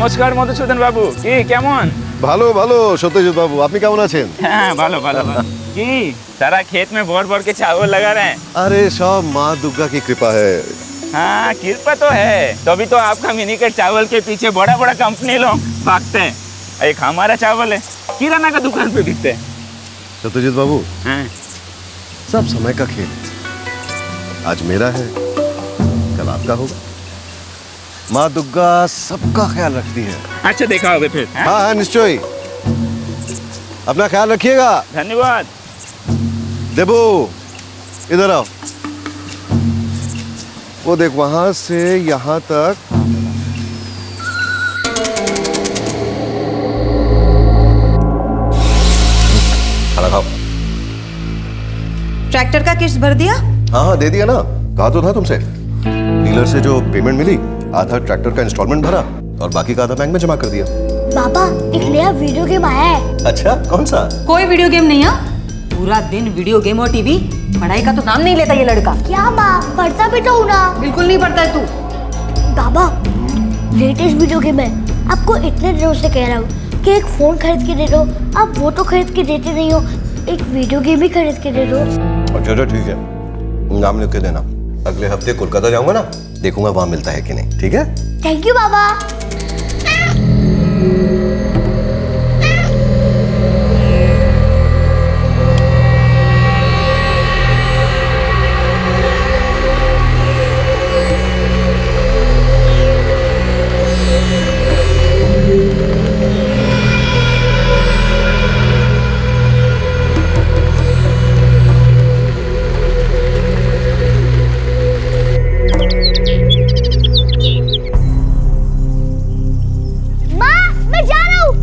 নমস্কার মধুসূদন বাবু, কি কেমন? ভালো ভালো সত্যজিৎ বাবু, আপনি কেমন আছেন? হ্যাঁ ভালো ভালো ভালো। কি सारा खेत में भर भर के चावल लगा रहे हैं? अरे सब माँ दुर्गा की कृपा है। हाँ कृपा तो है, तभी तो आपका मिनीकट चावल के पीछे बड़ा बड़ा कंपनी लोग भागते हैं। एक हमारा चावल है, किराना का दुकान पे बिकते हैं। सत्यजीत बाबू, हाँ। सब समय का खेल, आज मेरा है कल आपका होगा। माँ दुर्गा सबका ख्याल रखती है। अच्छा देखा होगा फिर। हाँ हाँ निश्चय, अपना ख्याल रखिएगा। धन्यवाद। देबू इधर आओ, वो देख वहां से यहाँ तक खाना खाओ। ट्रैक्टर का किस्त भर दिया? हाँ हाँ दे दिया ना, कहा तो था तुमसे। डीलर से जो पेमेंट मिली, आधा ट्रैक्टर का इंस्टॉलमेंट भरा और बाकी का आधा बैंक में जमा कर दिया। पापा एक नया वीडियो गेम आया है। अच्छा कौन सा? कोई वीडियो गेम नहीं है, पूरा दिन वीडियो गेम और टीवी, पढ़ाई का तो नाम नहीं लेता ये लड़का। क्या माँ, पढ़ता भी तो हूँ ना। बिल्कुल नहीं पढ़ता है तू। बाबा लेटेस्ट वीडियो गेम है, आपको इतने दिनों से कह रहा हूँ कि एक फोन खरीद के दे दो, आप वो तो खरीद के देते नहीं हो, एक वीडियो गेम भी खरीद के दे दो। अच्छा ठीक है, नाम लिख के देना। अगले हफ्ते कोलकाता जाऊंगा ना, देखूंगा वहां मिलता है कि नहीं। ठीक है, थैंक यू बाबा।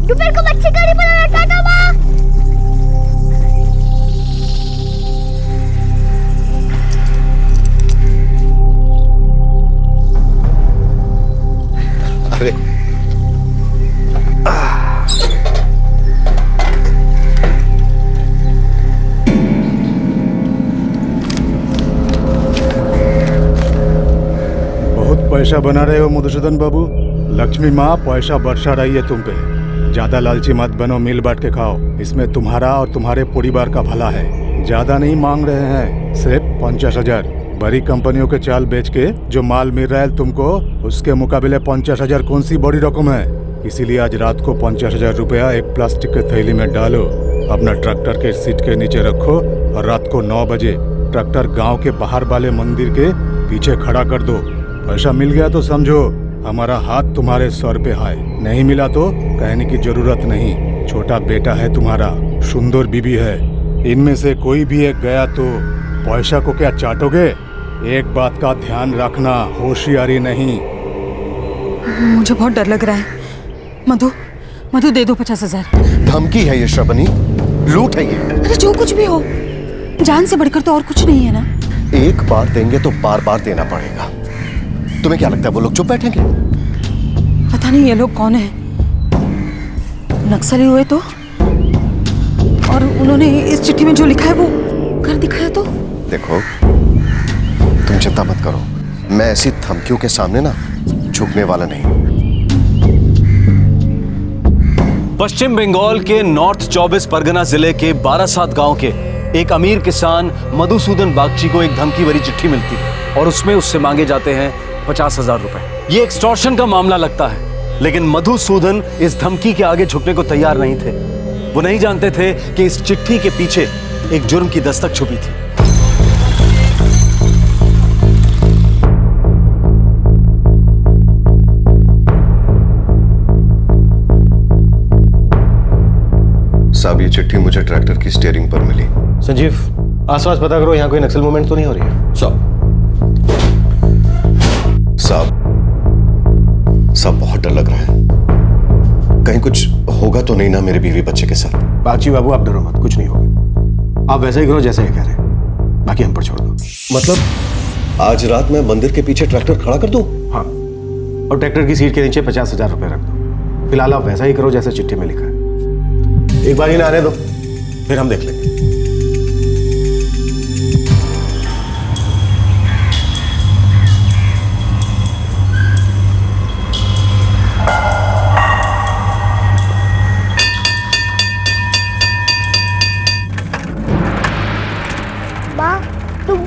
दोपहर को बच्चे का नहीं बनाना। टाटा माँ। अरे बहुत पैसा बना रहे हो मधुसूदन बाबू। लक्ष्मी माँ पैसा बरसा रही है तुम पे। ज्यादा लालची मत बनो, मिल बांट के खाओ, इसमें तुम्हारा और तुम्हारे परिवार का भला है। ज्यादा नहीं मांग रहे हैं, सिर्फ 50,000। बड़ी कंपनियों के चाल बेच के जो माल मिल रहा है तुमको, उसके मुकाबले 50,000 कौन सी बड़ी रकम है। इसीलिए आज रात को 50,000 रुपया एक प्लास्टिक के थैली में डालो, अपना ट्रैक्टर के सीट के नीचे रखो और रात को 9 बजे ट्रैक्टर गाँव के बाहर वाले मंदिर के पीछे खड़ा कर दो। पैसा मिल गया तो समझो हमारा हाथ तुम्हारे सर पे है, नहीं मिला तो कहने की जरूरत नहीं। छोटा बेटा है तुम्हारा, सुंदर बीबी है, इनमें से कोई भी एक गया तो पैसा को क्या चाटोगे? एक बात का ध्यान रखना, होशियारी नहीं। मुझे बहुत डर लग रहा है। मधु मधु दे दो 50,000। धमकी है ये श्रवणी, लूट है ये। अरे जो कुछ भी हो, जान से बढ़कर तो और कुछ नहीं है ना। एक बार देंगे तो बार बार देना पड़ेगा। तुम्हें क्या लगता है वो लोग चुप बैठेंगे? पता नहीं ये लोग कौन है, नक्सली हुए तो, और उन्होंने इस चिट्ठी में जो लिखा है वो कर दिखाया तो। देखो तुम चिंता मत करो, मैं ऐसी धमकियों के सामने ना झुकने वाला नहीं। पश्चिम बंगाल के नॉर्थ 24 परगना जिले के बारासात गांव के एक अमीर किसान मधुसूदन बागची को एक धमकी भरी चिट्ठी मिलती है और उसमें उससे मांगे जाते हैं 50,000 रुपए। ये एक्सटॉर्शन का मामला लगता है, लेकिन मधुसूदन इस धमकी के आगे झुकने को तैयार नहीं थे। वो नहीं जानते थे कि इस चिट्ठी के पीछे एक जुर्म की दस्तक छुपी थी। साहब ये चिट्ठी मुझे ट्रैक्टर की स्टीयरिंग पर मिली। संजीव आसपास पता करो, यहाँ कोई नक्सल मूवमेंट तो नहीं हो रही है? साहब बहुत डर लग रहा है, कहीं कुछ होगा तो नहीं ना मेरे बीवी बच्चे के साथ? बागची बाबू आप डरो मत, कुछ नहीं होगा। आप वैसे ही करो जैसे ये कह रहे हैं, बाकी हम पर छोड़ दो। मतलब आज रात मैं मंदिर के पीछे ट्रैक्टर खड़ा कर दूं? हाँ, और ट्रैक्टर की सीट के नीचे 50,000 रुपए रख दो। फिलहाल आप वैसा ही करो जैसे चिट्ठी में लिखा है। एक बार इन्हें आने दो, फिर हम देख लेंगे।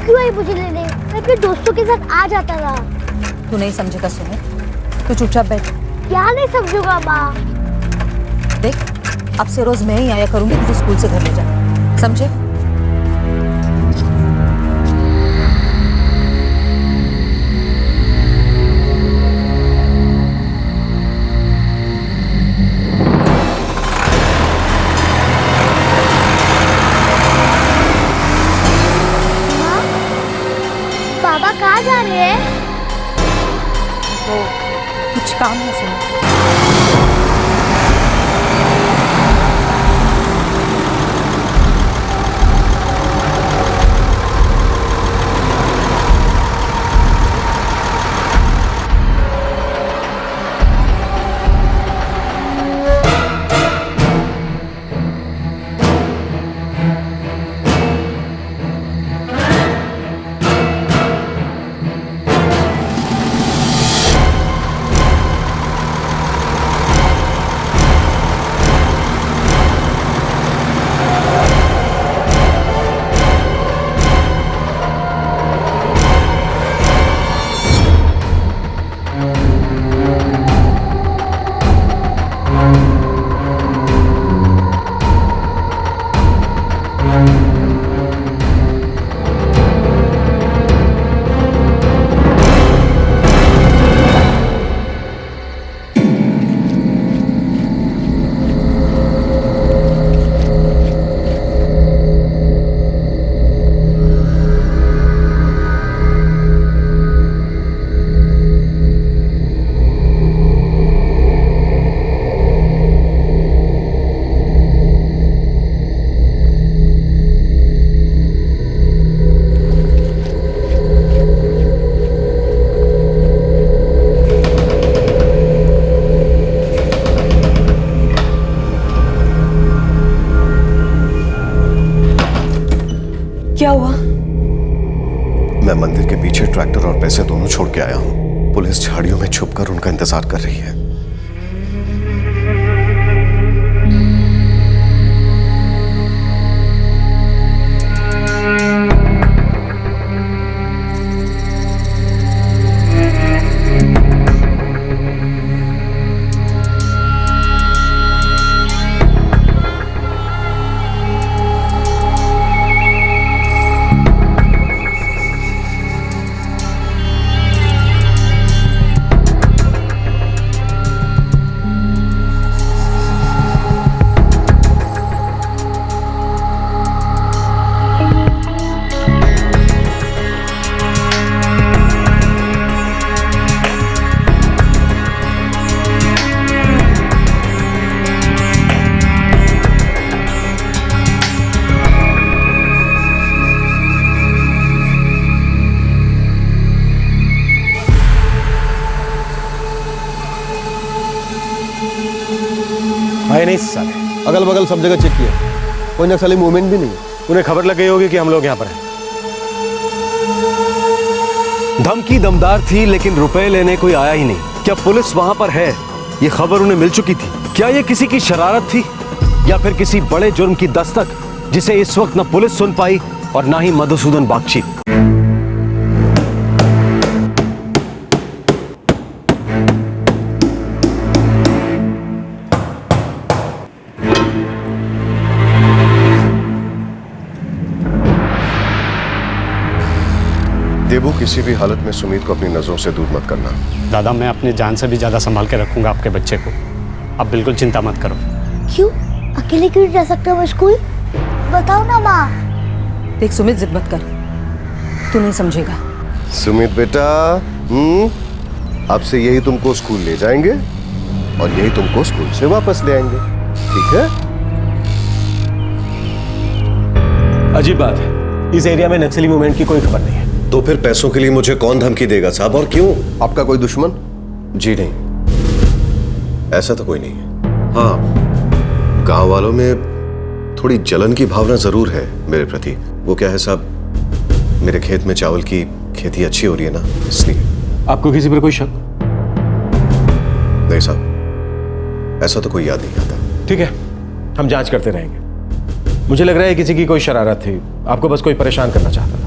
क्यों आई मुझे लेने? मैं अपने दोस्तों के साथ आ जाता था। तू नहीं समझेगा सुमित, तू चुपचाप बैठ। क्या नहीं समझूंगा माँ? देख, अब से रोज मैं ही आया करूंगी तुझे स्कूल से घर ले जाने, समझे? बाबा कहाँ जा रहे हैं? तो कुछ काम है सुमित। क्या हुआ? मैं मंदिर के पीछे ट्रैक्टर और पैसे दोनों छोड़ के आया हूँ। पुलिस झाड़ियों में छुपकर उनका इंतजार कर रही है। आए नहीं साले, अगल बगल सब जगह चेक किया, कोई नक्सली मूवमेंट भी नहीं है। उन्हें खबर लग गई होगी कि हम लोग यहाँ पर हैं। धमकी दमदार थी लेकिन रुपए लेने कोई आया ही नहीं। क्या पुलिस वहां पर है ये खबर उन्हें मिल चुकी थी? क्या ये किसी की शरारत थी या फिर किसी बड़े जुर्म की दस्तक जिसे इस वक्त न पुलिस सुन पाई और ना ही मधुसूदन बागची? देबू, किसी भी हालत में सुमित को अपनी नजरों से दूर मत करना। दादा, मैं अपनी जान से भी ज्यादा संभाल के रखूंगा आपके बच्चे को। आप बिल्कुल चिंता मत करो। क्यों? अकेले क्यों जा सकते हो स्कूल? बताओ ना माँ। देख सुमित, जिद मत कर, तू नहीं समझेगा। सुमित बेटा, अब से यही तुमको स्कूल ले जाएंगे और यही तुमको स्कूल से वापस ले आएंगे, ठीक है? अजीब बात है, इस एरिया में नक्सली मूवमेंट की कोई खबर नहीं है। तो फिर पैसों के लिए मुझे कौन धमकी देगा साहब, और क्यों? आपका कोई दुश्मन? जी नहीं, ऐसा तो कोई नहीं है। हाँ, गांव वालों में थोड़ी जलन की भावना जरूर है मेरे प्रति। वो क्या है साहब, मेरे खेत में चावल की खेती अच्छी हो रही है ना, इसलिए। आपको किसी पर कोई शक? नहीं साहब, ऐसा तो कोई याद नहीं आता। ठीक है, हम जांच करते रहेंगे। मुझे लग रहा है किसी की कोई शरारत थी, आपको बस कोई परेशान करना चाहता था।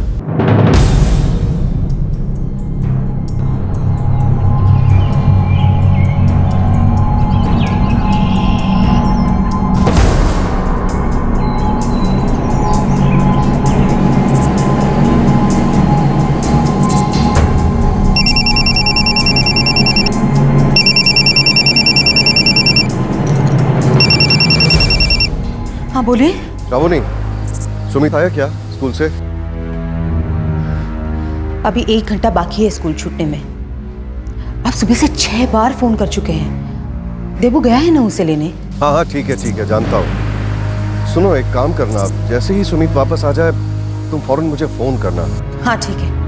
हाँ बोलिए। श्रावणी, सुमित आया क्या स्कूल से? अभी 1 घंटा बाकी है स्कूल छूटने में। आप सुबह से 6 बार फोन कर चुके हैं। देबू गया है ना उसे लेने? हाँ हाँ ठीक है जानता हूँ। सुनो, एक काम करना, आप जैसे ही सुमित वापस आ जाए तुम फौरन मुझे फोन करना। हाँ ठीक है।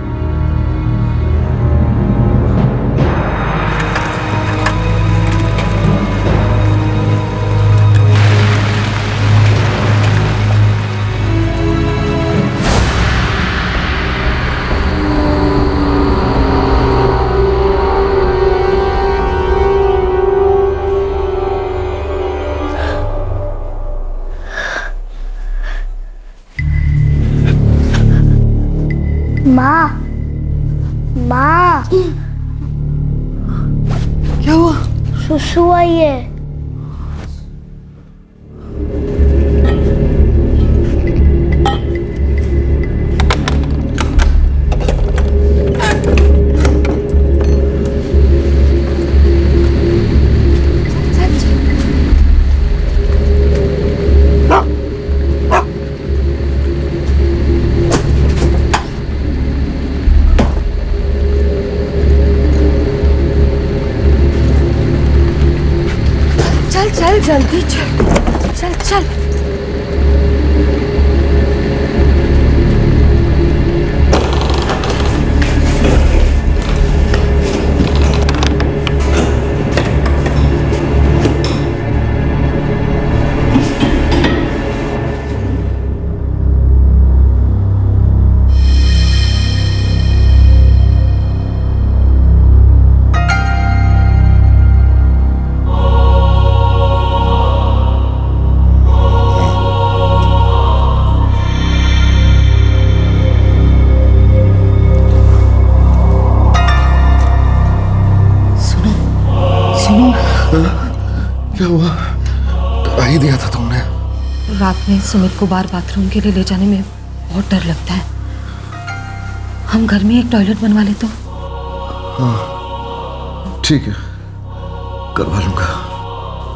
माँ, माँ, क्या हुआ? सुसु आई है। चल जल्दी चल चल। क्या हुआ? डरा ही दिया था तुमने। रात में सुमित को बाहर बाथरूम के लिए ले जाने में बहुत डर लगता है। हम घर में एक टॉयलेट बनवा ले तो? हाँ ठीक है, करवा लूंगा।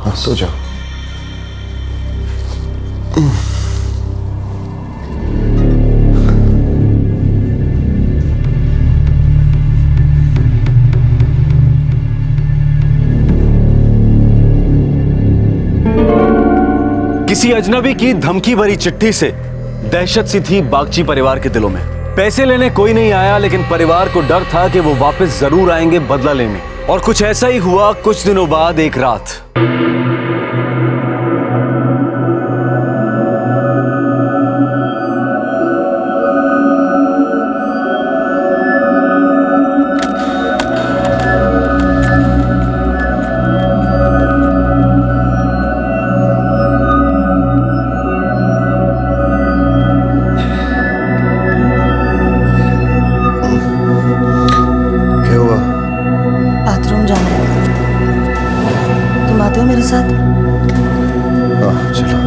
हाँ सो जाओ। किसी अजनबी की धमकी भरी चिट्ठी से दहशत सी थी बागची परिवार के दिलों में। पैसे लेने कोई नहीं आया, लेकिन परिवार को डर था कि वो वापस जरूर आएंगे बदला लेने। और कुछ ऐसा ही हुआ। कुछ दिनों बाद एक रात मेरे साथ? हाँ चलो।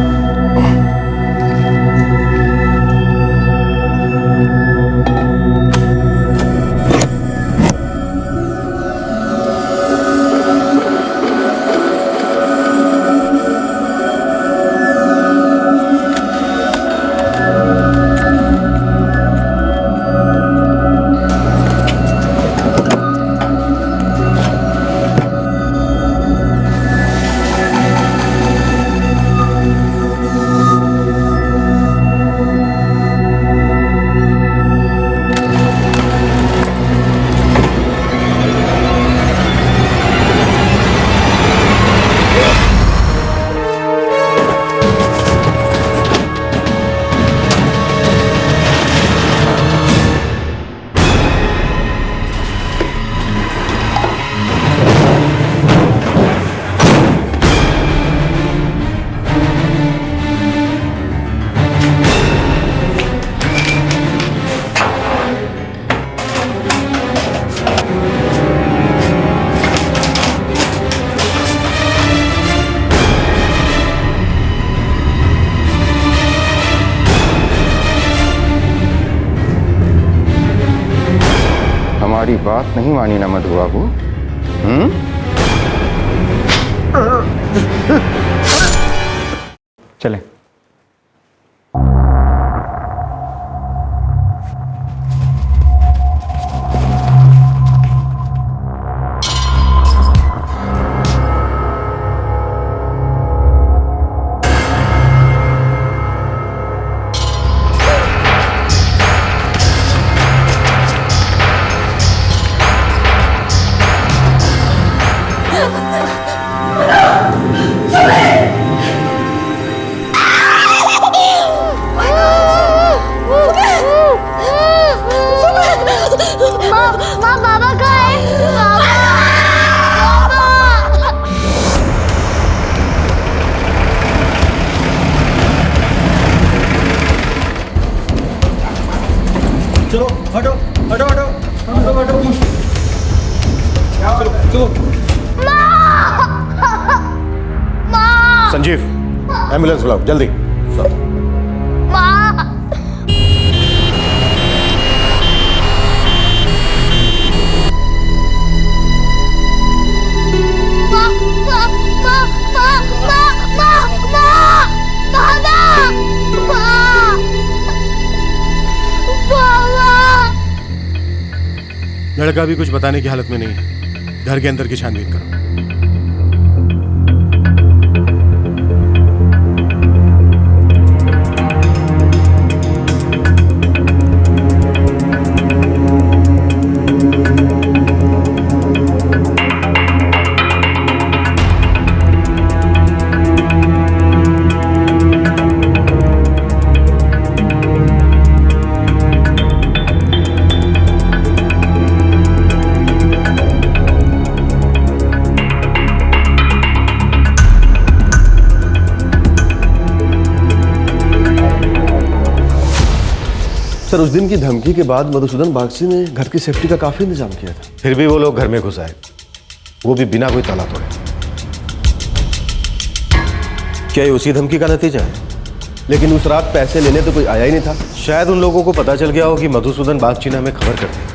हमारी बात नहीं मानी ना मधु बाबू। चलें। एम्बुलेंस बुलाओ जल्दी। माँ लड़का भी कुछ बताने की हालत में नहीं है। घर के अंदर की छानबीन करो। सर, उस दिन की धमकी के बाद मधुसूदन बागची ने घर की सेफ्टी का काफी इंतजाम किया था। फिर भी वो लोग घर में घुस आए, वो भी बिना कोई ताला तोड़े। क्या ये उसी धमकी का नतीजा है? लेकिन उस रात पैसे लेने तो कोई आया ही नहीं था। शायद उन लोगों को पता चल गया हो कि मधुसूदन बागची ने हमें खबर कर दी।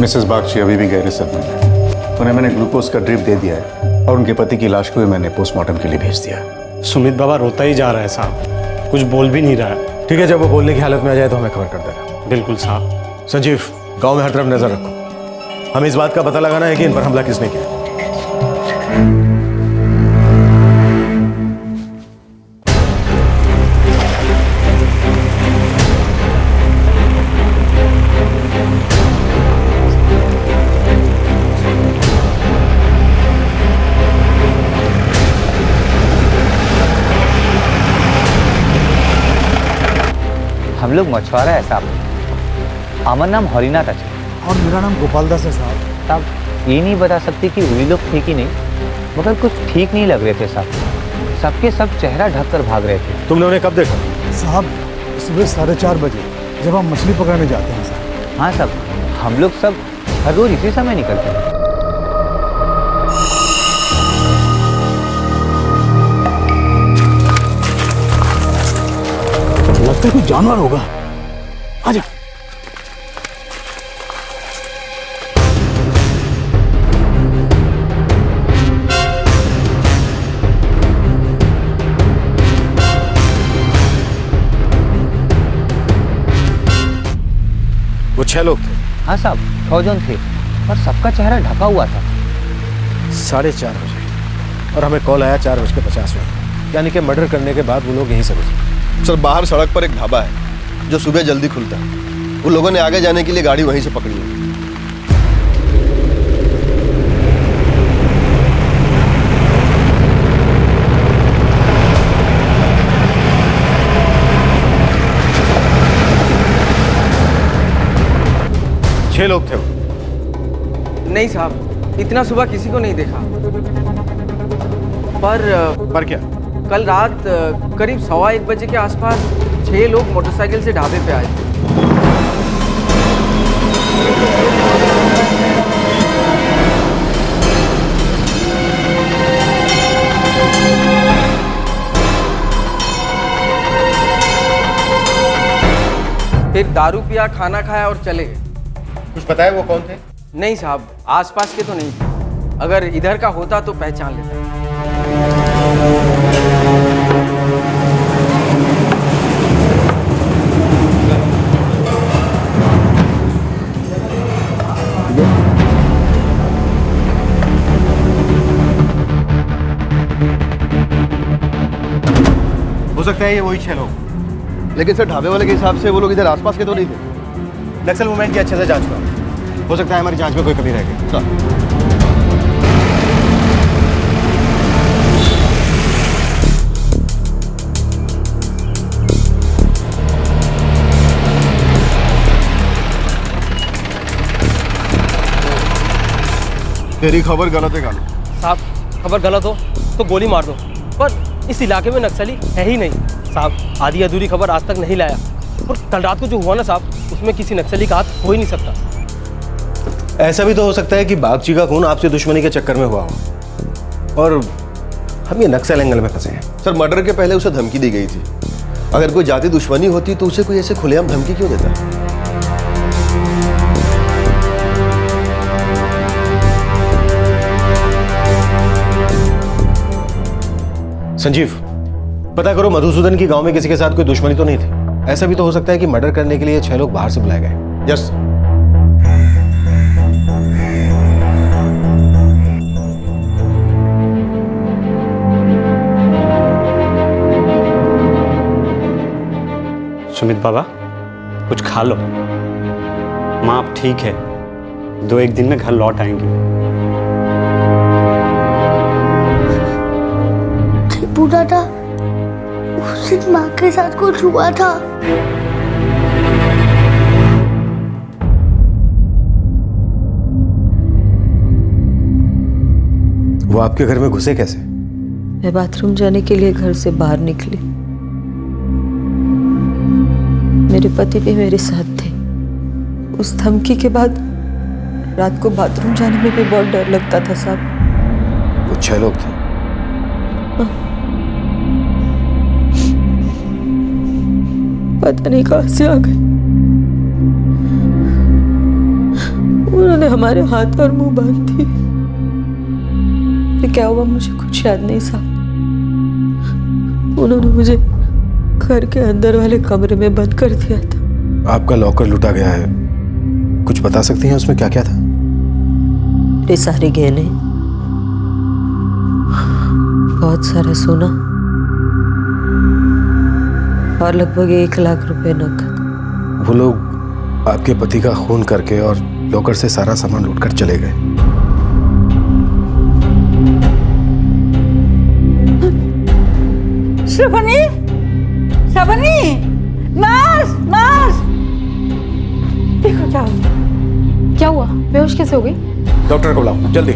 मिसेस बागची अभी भी गहरे सदमे में हैं। उन्हें मैंने ग्लूकोज का ड्रिप दे दिया है और उनके पति की लाश को भी मैंने पोस्टमार्टम के लिए भेज दिया है। सुमित बाबा रोता ही जा रहा है साहब, कुछ बोल भी नहीं रहा है। ठीक है, जब वो बोलने की हालत में आ जाए तो हमें खबर कर देना। बिल्कुल साहब। संजीव, गांव में हर तरफ नजर रखो। हमें इस बात का पता लगाना है कि इन पर हमला किसने किया। हम लोग मछुआरा है साहब। अमर नाम हरिनाथ अच्छा। और मेरा नाम गोपाल दास है साहब। साहब ये नहीं बता सकते कि वही लोग थे कि नहीं, मगर कुछ ठीक नहीं लग रहे थे साहब। सबके सब चेहरा ढककर भाग रहे थे। तुमने उन्हें कब देखा? साहब सुबह 4:30 बजे जब हम मछली पकड़ने जाते हैं साहब। हाँ साहब, हम लोग सब हर रोज इसी समय निकलते हैं। लगता है कोई जानवर होगा। आजा। वो 6 लोग थे। हाँ साहब, 6 जन थे और सबका चेहरा ढका हुआ था। 4:30 बजे और हमें कॉल आया 4:50 मिनट, यानी कि मर्डर करने के बाद वो लोग यहीं से गुजरे। सर, बाहर सड़क पर एक ढाबा है जो सुबह जल्दी खुलता है। उन लोगों ने आगे जाने के लिए गाड़ी वहीं से पकड़ी है। छह लोग थे वो। नहीं साहब, इतना सुबह किसी को नहीं देखा। पर क्या? कल रात करीब 1:15 बजे के आसपास 6 लोग मोटरसाइकिल से ढाबे पे आए थे। फिर दारू पिया, खाना खाया और चले गए। कुछ पता है वो कौन थे? नहीं साहब, आसपास के तो नहीं थे। अगर इधर का होता तो पहचान लेता। हो सकता है ये वही 6 लोग। लेकिन सर, ढाबे वाले के हिसाब से वो लोग इधर आसपास के तो नहीं थे। नक्सल मूवमेंट की अच्छे से जांच करो। हो सकता है हमारी जांच में कोई कमी रह गई। तेरी खबर गलत है कालू। साहब, खबर गलत हो तो गोली मार दो, पर इस इलाके में नक्सली है ही नहीं। साहब, आधी अधूरी खबर आज तक नहीं लाया। और कल रात को जो हुआ ना साहब, उसमें किसी नक्सली का हाथ हो ही नहीं सकता। ऐसा भी तो हो सकता है कि बागची का खून आपसे दुश्मनी के चक्कर में हुआ हो और हम ये नक्सल एंगल में फंसे हैं। सर, मर्डर के पहले उसे धमकी दी गई थी। अगर कोई जाति दुश्मनी होती तो उसे कोई ऐसे खुलेआम धमकी क्यों देता? संजीव, पता करो मधुसूदन की गांव में किसी के साथ कोई दुश्मनी तो नहीं थी। ऐसा भी तो हो सकता है कि मर्डर करने के लिए 6 लोग बाहर से बुलाए गए। यस। सुमित बाबा, कुछ खा लो। माँ अब ठीक है, 2-1 दिन में घर लौट आएंगी। पूरा था उस दिन माँ के साथ कुछ हुआ था। वो आपके घर में घुसे कैसे? मैं बाथरूम जाने के लिए घर से बाहर निकली। मेरे पति भी मेरे साथ थे। उस धमकी के बाद रात को बाथरूम जाने में भी बहुत डर लगता था साहब। वो 6 लोग थे। पता नहीं कहां से आ गए। उन्होंने हमारे हाथ और मुंह बांध दिए। फिर क्या हुआ मुझे कुछ याद नहीं साहब। उन्होंने मुझे घर के अंदर वाले कमरे में बंद कर दिया था। आपका लॉकर लूटा गया है, कुछ बता सकती हैं उसमें क्या क्या था? ये सारे गहने, बहुत सारा सोना और लगभग 1 लाख रुपए नकद। वो लोग आपके पति का खून करके और लॉकर से सारा सामान लूटकर चले गए। शबनी, शबनी, नर्स, नर्स, देखो क्या हुआ। क्या हुआ? बेहोश कैसे हो गई? डॉक्टर को बुलाओ जल्दी।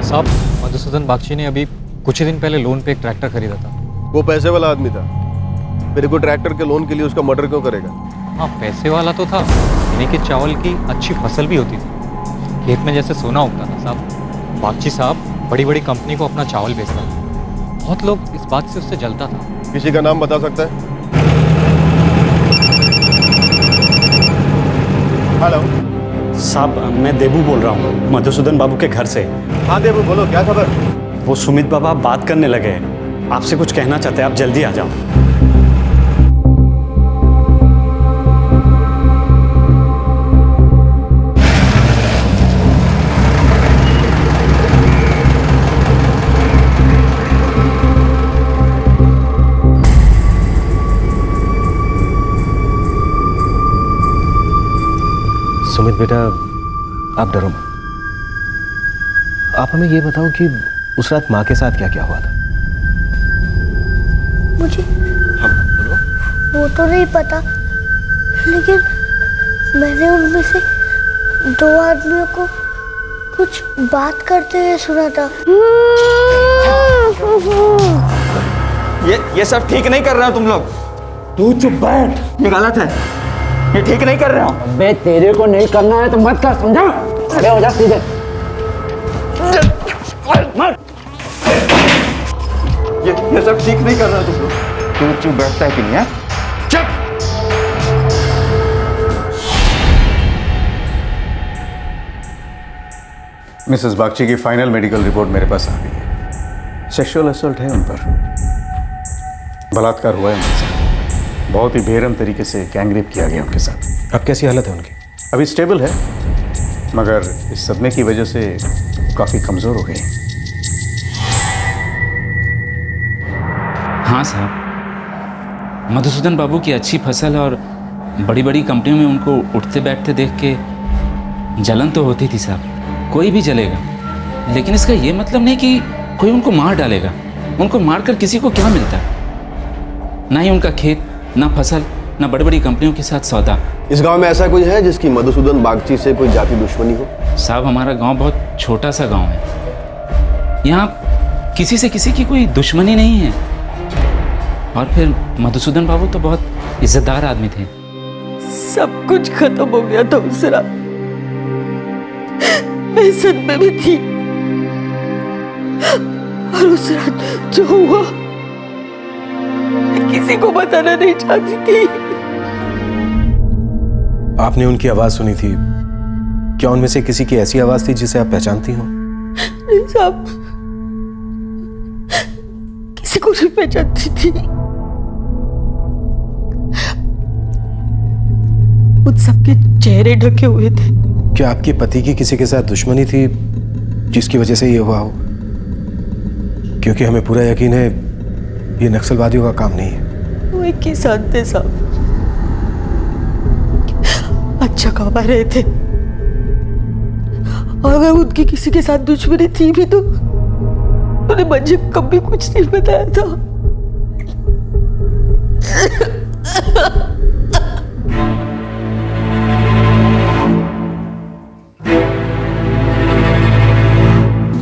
साहब, मधुसूदन बागची ने अभी कुछ ही दिन पहले लोन पे एक ट्रैक्टर खरीदा था। वो पैसे वाला आदमी था। मेरे को ट्रैक्टर के लोन के लिए उसका मर्डर क्यों करेगा? हाँ, पैसे वाला तो था, यानी कि चावल की अच्छी फसल भी होती थी, खेत में जैसे सोना उगता था साहब। बागची साहब बड़ी बड़ी कंपनी को अपना चावल बेचता था। बहुत लोग इस बात से उससे जलता था। किसी का नाम बता सकता है? हेलो साहब, मैं देबू बोल रहा हूँ मधुसूदन बाबू के घर से। हाँ देबू, बोलो क्या खबर? वो सुमित बाबा बात करने लगे हैं, आपसे कुछ कहना चाहते हैं, आप जल्दी आ जाओ। सुमित बेटा, आप डरो मत। आप हमें ये बताओ कि उस रात माँ के साथ क्या क्या हुआ था? मुझे हाँ बोलो। वो तो नहीं पता, लेकिन मैंने उनमें से 2 आदमियों को कुछ बात करते हुए सुना था। ये सब ठीक नहीं कर रहे हो तुम लोग। तू चुप बैठ। ये गलत है, ये ठीक नहीं कर रहे हो। अबे तेरे को नहीं करना है तो मत कर, समझा? खड़े हो जा सीधे। ये सब ठीक नहीं कर रहे हो तुम लोग। तू चुप बैठता है कि नहीं है? चुप। मिसेस बागची की फाइनल मेडिकल रिपोर्ट मेरे पास आ गई है। सेक्सुअल असॉल्ट है उन पर, बलात्कार हुआ है उनके साथ, बहुत ही बेरहम तरीके से गैंगरेप किया गया उनके साथ। अब कैसी हालत है उनकी? अभी स्टेबल है, मगर इस सदमे की वजह से काफ़ी कमज़ोर हो गई। हाँ साहब, मधुसूदन बाबू की अच्छी फसल और बड़ी बड़ी कंपनियों में उनको उठते बैठते देख के जलन तो होती थी साहब। कोई भी जलेगा, लेकिन इसका ये मतलब नहीं कि कोई उनको मार डालेगा। उनको मारकर किसी को क्या मिलता है? ना ही उनका खेत, ना फसल, ना बड़ी बड़ी कंपनियों के साथ सौदा। इस गांव में ऐसा कोई है जिसकी मधुसूदन बागची से कोई जाति दुश्मनी हो? साहब हमारा गांव बहुत छोटा सा गांव है, यहाँ किसी से किसी की कोई दुश्मनी नहीं है। और फिर मधुसूदन बाबू तो बहुत इज्जतदार आदमी थे। सब कुछ खत्म हो गया था उस रात। मैं सदमे में थी और उस रात जो हुआ मैं किसी को बताना नहीं चाहती थी। आपने उनकी आवाज सुनी थी, क्या उनमें से किसी की ऐसी आवाज थी जिसे आप पहचानती हो? नहीं साहब, किसी को नहीं पहचानती थी। उन सबके चेहरे ढके हुए थे। क्या आपके पति की किसी के साथ दुश्मनी थी जिसकी वजह से ये हुआ हो? क्योंकि हमें पूरा यकीन है ये नक्सलवादियों का काम नहीं है। वो एक किसान थे साहब, अच्छा कमा रहे थे, और अगर उनकी किसी के साथ दुश्मनी थी भी तो उन्हें मुझे कभी कुछ नहीं बताया था।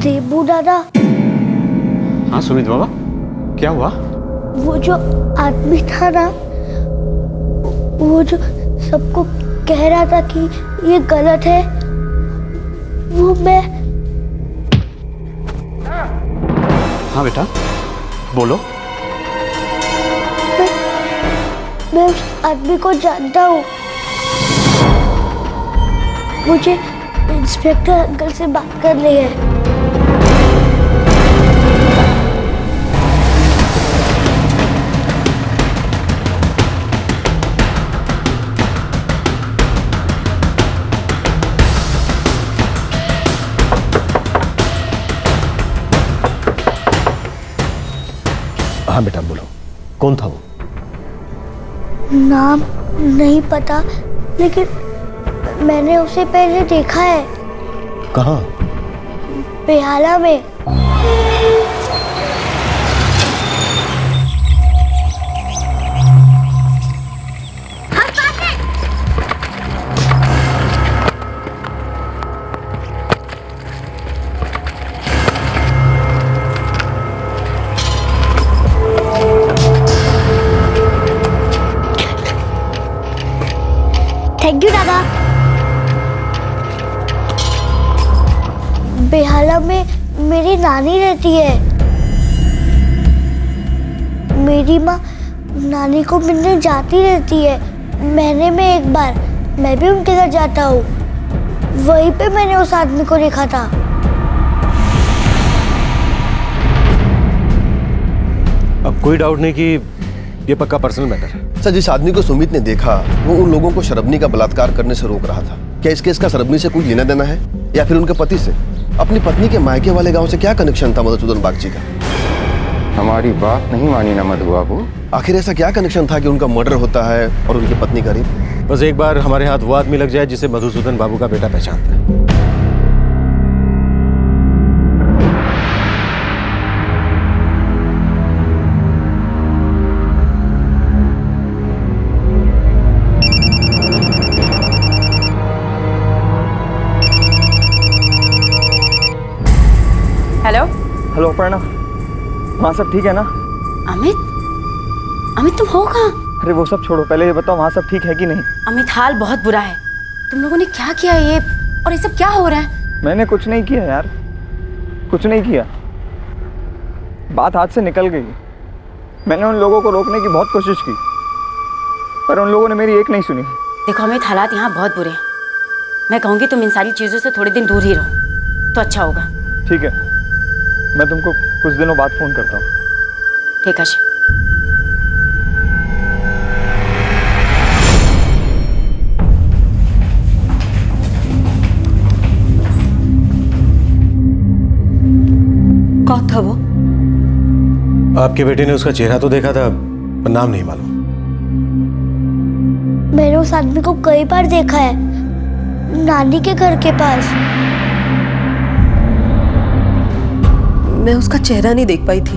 देबू दादा। हाँ सुमित बाबा, क्या हुआ? वो जो आदमी था ना, वो जो सबको कह रहा था कि ये गलत है, वो मैं। हाँ बेटा बोलो। मैं उस आदमी को जानता हूँ। मुझे इंस्पेक्टर अंकल से बात करनी है। हाँ बेटा बोलो, कौन था वो? नाम नहीं पता, लेकिन मैंने उसे पहले देखा है। कहाँ? बेहाला में। थैंक यू दादा। बेहाला में मेरी नानी रहती है। मेरी माँ नानी को मिलने जाती रहती है। महीने में एक बार मैं भी उनके घर जाता हूँ। वहीं पे मैंने उस आदमी को देखा था। अब कोई डाउट नहीं कि ये पक्का पर्सनल मैटर है। सर, जिस आदमी को सुमित ने देखा वो उन लोगों को शरबनी का बलात्कार करने से रोक रहा था। क्या इस केस का शरबनी से कोई लेना देना है या फिर उनके पति से? अपनी पत्नी के मायके वाले गांव से क्या कनेक्शन था मधुसूदन बागची का? हमारी बात नहीं मानी ना मधु बाबू। आखिर ऐसा क्या कनेक्शन था कि उनका मर्डर होता है और उनकी पत्नी का रेप? बस एक बार हमारे हाथ वो आदमी लग जाए जिसे मधुसूदन बाबू का बेटा पहचानता है। हेलो हेलो अपर्णा, वहाँ सब ठीक है ना? अमित, अमित तुम हो कहाँ? अरे वो सब छोड़ो, पहले ये बताओ वहाँ सब ठीक है कि नहीं? अमित हाल बहुत बुरा है। तुम लोगों ने क्या किया ये, और ये सब क्या हो रहा है? मैंने कुछ नहीं किया यार, कुछ नहीं किया। बात हाथ से निकल गई। मैंने उन लोगों को रोकने की बहुत कोशिश की, पर उन लोगों ने मेरी एक नहीं सुनी। देखो अमित, हालात यहाँ बहुत बुरे हैं। मैं कहूँगी तुम इन सारी चीज़ों से थोड़े दिन दूर ही रहो तो अच्छा होगा। ठीक है, मैं तुमको कुछ दिनों बाद फोन करता हूँ। ठीक है। कौन था वो? आपके बेटे ने उसका चेहरा तो देखा था, पर नाम नहीं मालूम। मैंने उस आदमी को कई बार देखा है, नानी के घर के पास। मैं उसका चेहरा नहीं देख पाई थी,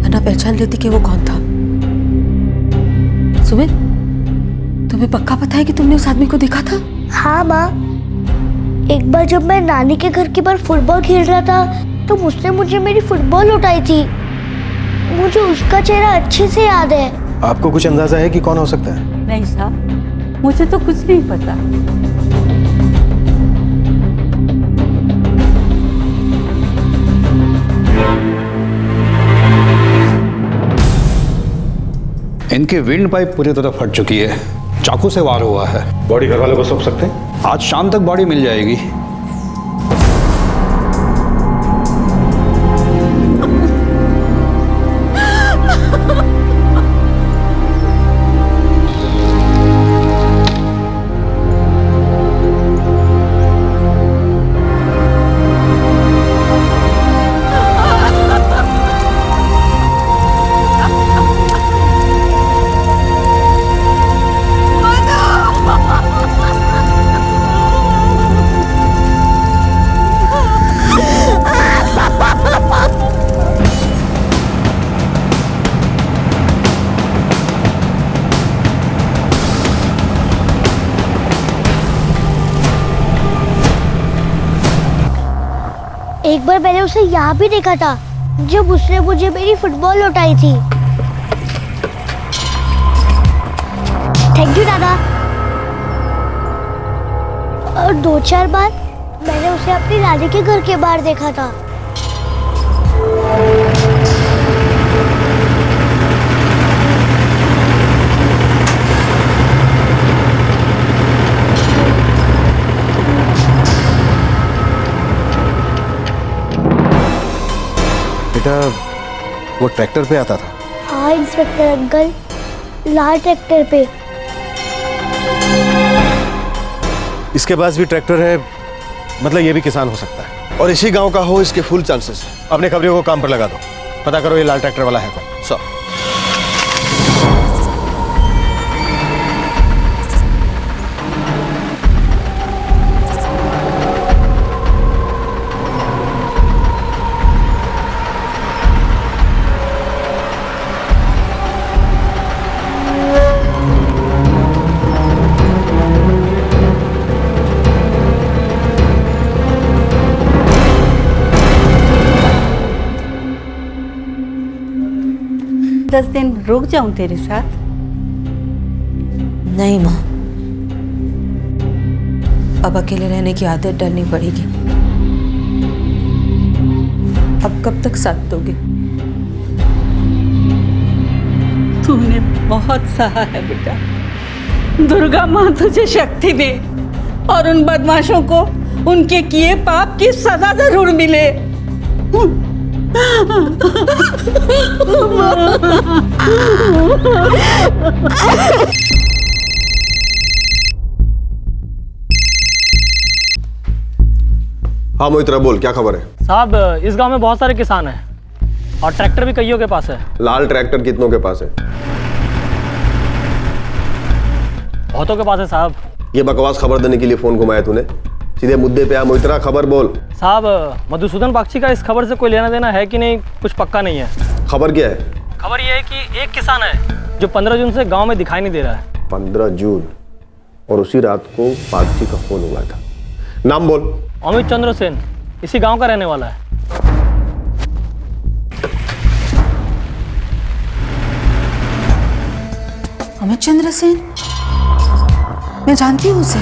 वरना पहचान लेती कि वो कौन था। सुमित, तुम्हें पक्का पता है कि तुमने उस आदमी को देखा था? हाँ माँ, एक बार जब मैं नानी के घर के बाहर फुटबॉल खेल रहा था तो उसने मुझे मेरी फुटबॉल लौटाई थी। मुझे उसका चेहरा अच्छे से याद है। आपको कुछ अंदाजा है कि कौन हो सकता है? नहीं साहब, मुझे तो कुछ नहीं पता। इनकी विंड पाइप पूरी तरह फट चुकी है, चाकू से वार हुआ है। बॉडी घर वालों को सौंप सकते हैं? आज शाम तक बॉडी मिल जाएगी। एक बार मैंने उसे यहाँ भी देखा था जब उसने मुझे मेरी फुटबॉल लौटाई थी। थैंक यू दादा। और 2-4 बार मैंने उसे अपनी नानी के घर के बाहर देखा था। बेटा, वो ट्रैक्टर पे आता था? हाँ इंस्पेक्टर अंकल, लाल ट्रैक्टर पे। इसके पास भी ट्रैक्टर है, मतलब ये भी किसान हो सकता है। और इसी गांव का हो, इसके फुल चांसेस है। अपने खबरियों को काम पर लगा दो, पता करो ये लाल ट्रैक्टर वाला है कौन। सर दस दिन रुक जाऊं तेरे साथ? नहीं माँ, अब अकेले रहने की आदत डालनी पड़ेगी। अब कब तक साथ दोगे? तूने बहुत सहा है बेटा। दुर्गा माँ तुझे शक्ति दे और उन बदमाशों को उनके किए पाप की सजा जरूर मिले। हाँ मोहित्रा, बोल, क्या खबर है? साहब, इस गांव में बहुत सारे किसान हैं और ट्रैक्टर भी कईयों के पास है। लाल ट्रैक्टर कितनों के पास है? बहुतों के पास है साहब। ये बकवास खबर देने के लिए फोन घुमाया तूने? सीधे मुद्दे पे आ मोहित्रा, खबर बोल। साहब, मधुसूदन बागची का इस खबर से कोई लेना देना है कि नहीं, कुछ पक्का नहीं है। खबर क्या है? खबर यह है कि एक किसान है जो 15 जून से गांव में दिखाई नहीं दे रहा है। 15 जून, और उसी रात को बागची का फोन हुआ था। नाम बोल। अमित चंद्र सेन, इसी गांव का रहने वाला है। अमित चंद्र सेन? मैं जानती हूँ उसे,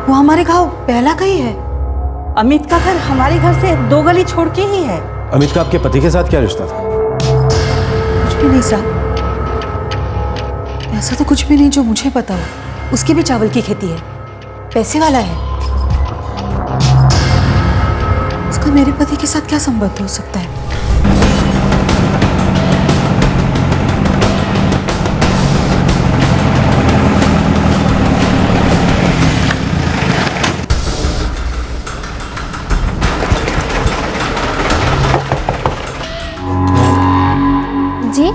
वो हमारे गांव पहला का ही है। अमित का घर हमारे घर से 2 गली छोड़ के ही है। अमित का आपके पति के साथ क्या रिश्ता था? कुछ भी नहीं साहब, ऐसा तो कुछ भी नहीं जो मुझे पता हो। उसकी भी चावल की खेती है, पैसे वाला है। उसका मेरे पति के साथ क्या संबंध हो सकता है? जी,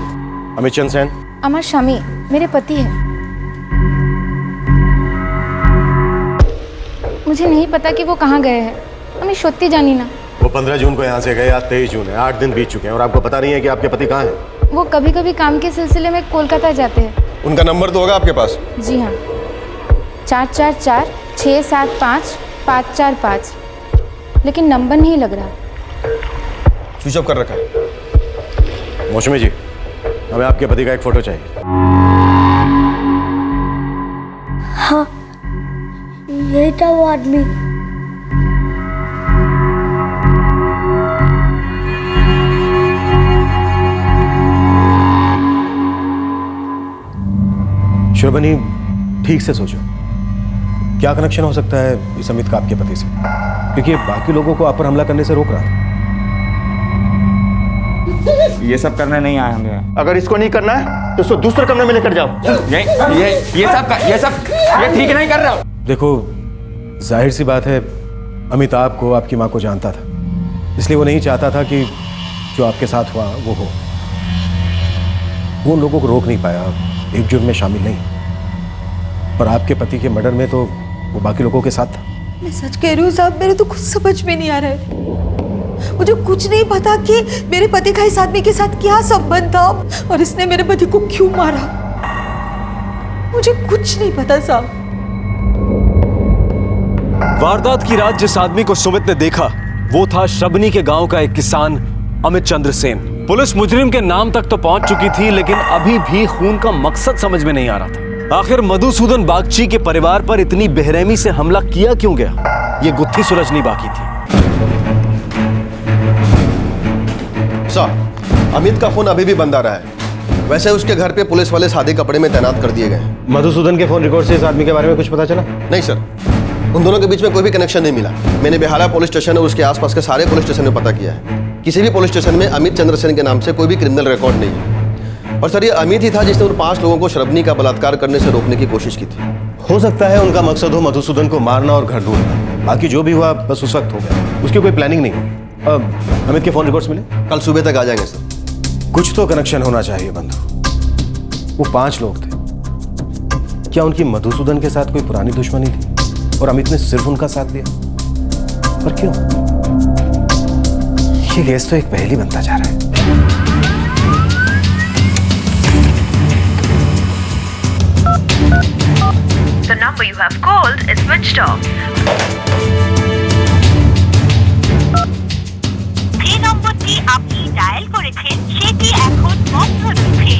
अमित चंद सेन? अमर शामी मेरे पति हैं। मुझे नहीं पता कि वो कहाँ गए हैं। हमें शोधती जानी ना। वो 15 जून को यहाँ से गए, आज 23 जून है, 8 दिन बीत चुके हैं और आपको पता नहीं है कि आपके पति कहाँ हैं। वो कभी कभी काम के सिलसिले में कोलकाता जाते हैं। उनका नंबर तो होगा आपके पास? जी हाँ, 444-675-545, लेकिन नंबर नहीं लग रहा। स्विच ऑफ कर रखा है। मौसमी जी, हमें आपके पति का एक फोटो चाहिए। हाँ, यही था वो आदमी। शोभनी, ठीक से सोचो, क्या कनेक्शन हो सकता है इस अमित का आपके पति से? क्योंकि बाकी लोगों को आप पर हमला करने से रोक रहा था। ये सब करने नहीं आए हमें। अगर इसको नहीं करना है तो इसको दूसरे कमरे में लेकर जाओ। ये सब ठीक नहीं कर रहा। देखो, जाहिर सी बात है, अमित आपको, आपकी माँ को जानता था, इसलिए वो नहीं चाहता था कि जो आपके साथ हुआ वो हो। वो उन लोगों को रोक नहीं पाया, एक जुर्म में शामिल नहीं, पर आपके पति के मर्डर में तो वो बाकी लोगों के साथ था। मैं सच कह रही हूँ साहब, मेरे तो कुछ समझ में नहीं आ रहा है। मुझे कुछ नहीं पता कि मेरे पति का इस आदमी के साथ क्या संबंध था और इसने मेरे पति को क्यों मारा। मुझे कुछ नहीं पता साहब। वारदात की रात जिस आदमी को सुमित ने देखा वो था श्रबनी के गांव का एक किसान अमित चंद्र सेन। पुलिस मुजरिम के नाम तक तो पहुंच चुकी थी, लेकिन अभी भी खून का मकसद समझ में नहीं आ रहा था। आखिर मधुसूदन बागची के परिवार पर इतनी बेरहमी से हमला किया क्यों गया, ये गुत्थी सुलझनी बाकी थी। सर, अमित का फोन अभी भी बंद आ रहा है। वैसे उसके घर पे पुलिस वाले सादे कपड़े में तैनात कर दिए गए। मधुसूदन के फोन रिकॉर्ड से इस आदमी के बारे में कुछ पता चला? नहीं सर, उन दोनों के बीच में कोई भी कनेक्शन नहीं मिला। मैंने बेहाला पुलिस स्टेशन और उसके आसपास के सारे पुलिस स्टेशन में पता किया है। किसी भी पुलिस स्टेशन में अमित चंद्र सेन के नाम से कोई भी क्रिमिनल रिकॉर्ड नहीं है। और सर, ये अमित ही था जिसने उन 5 लोगों को श्रबनी का बलात्कार करने से रोकने की कोशिश की थी। हो सकता है उनका मकसद हो मधुसूदन को मारना और घर ढूंढना। बाकी जो भी हुआ बस उस वक्त हो गया, उसकी कोई प्लानिंग नहीं होगी। अमित के फोन रिकॉर्ड्स मिले? कल सुबह तक आ जाएंगे सर। कुछ तो कनेक्शन होना चाहिए बंधु। वो 5 लोग थे, क्या उनकी मधुसूदन के साथ कोई पुरानी दुश्मनी थी और अमित ने सिर्फ उनका साथ दिया? पर क्यों? ये केस तो एक पहेली बनता जा रहा है। The number you have called is switched off. যে নম্বরটি আপনি ডায়াল করেছেন সেটি এখন বন্ধ রয়েছে।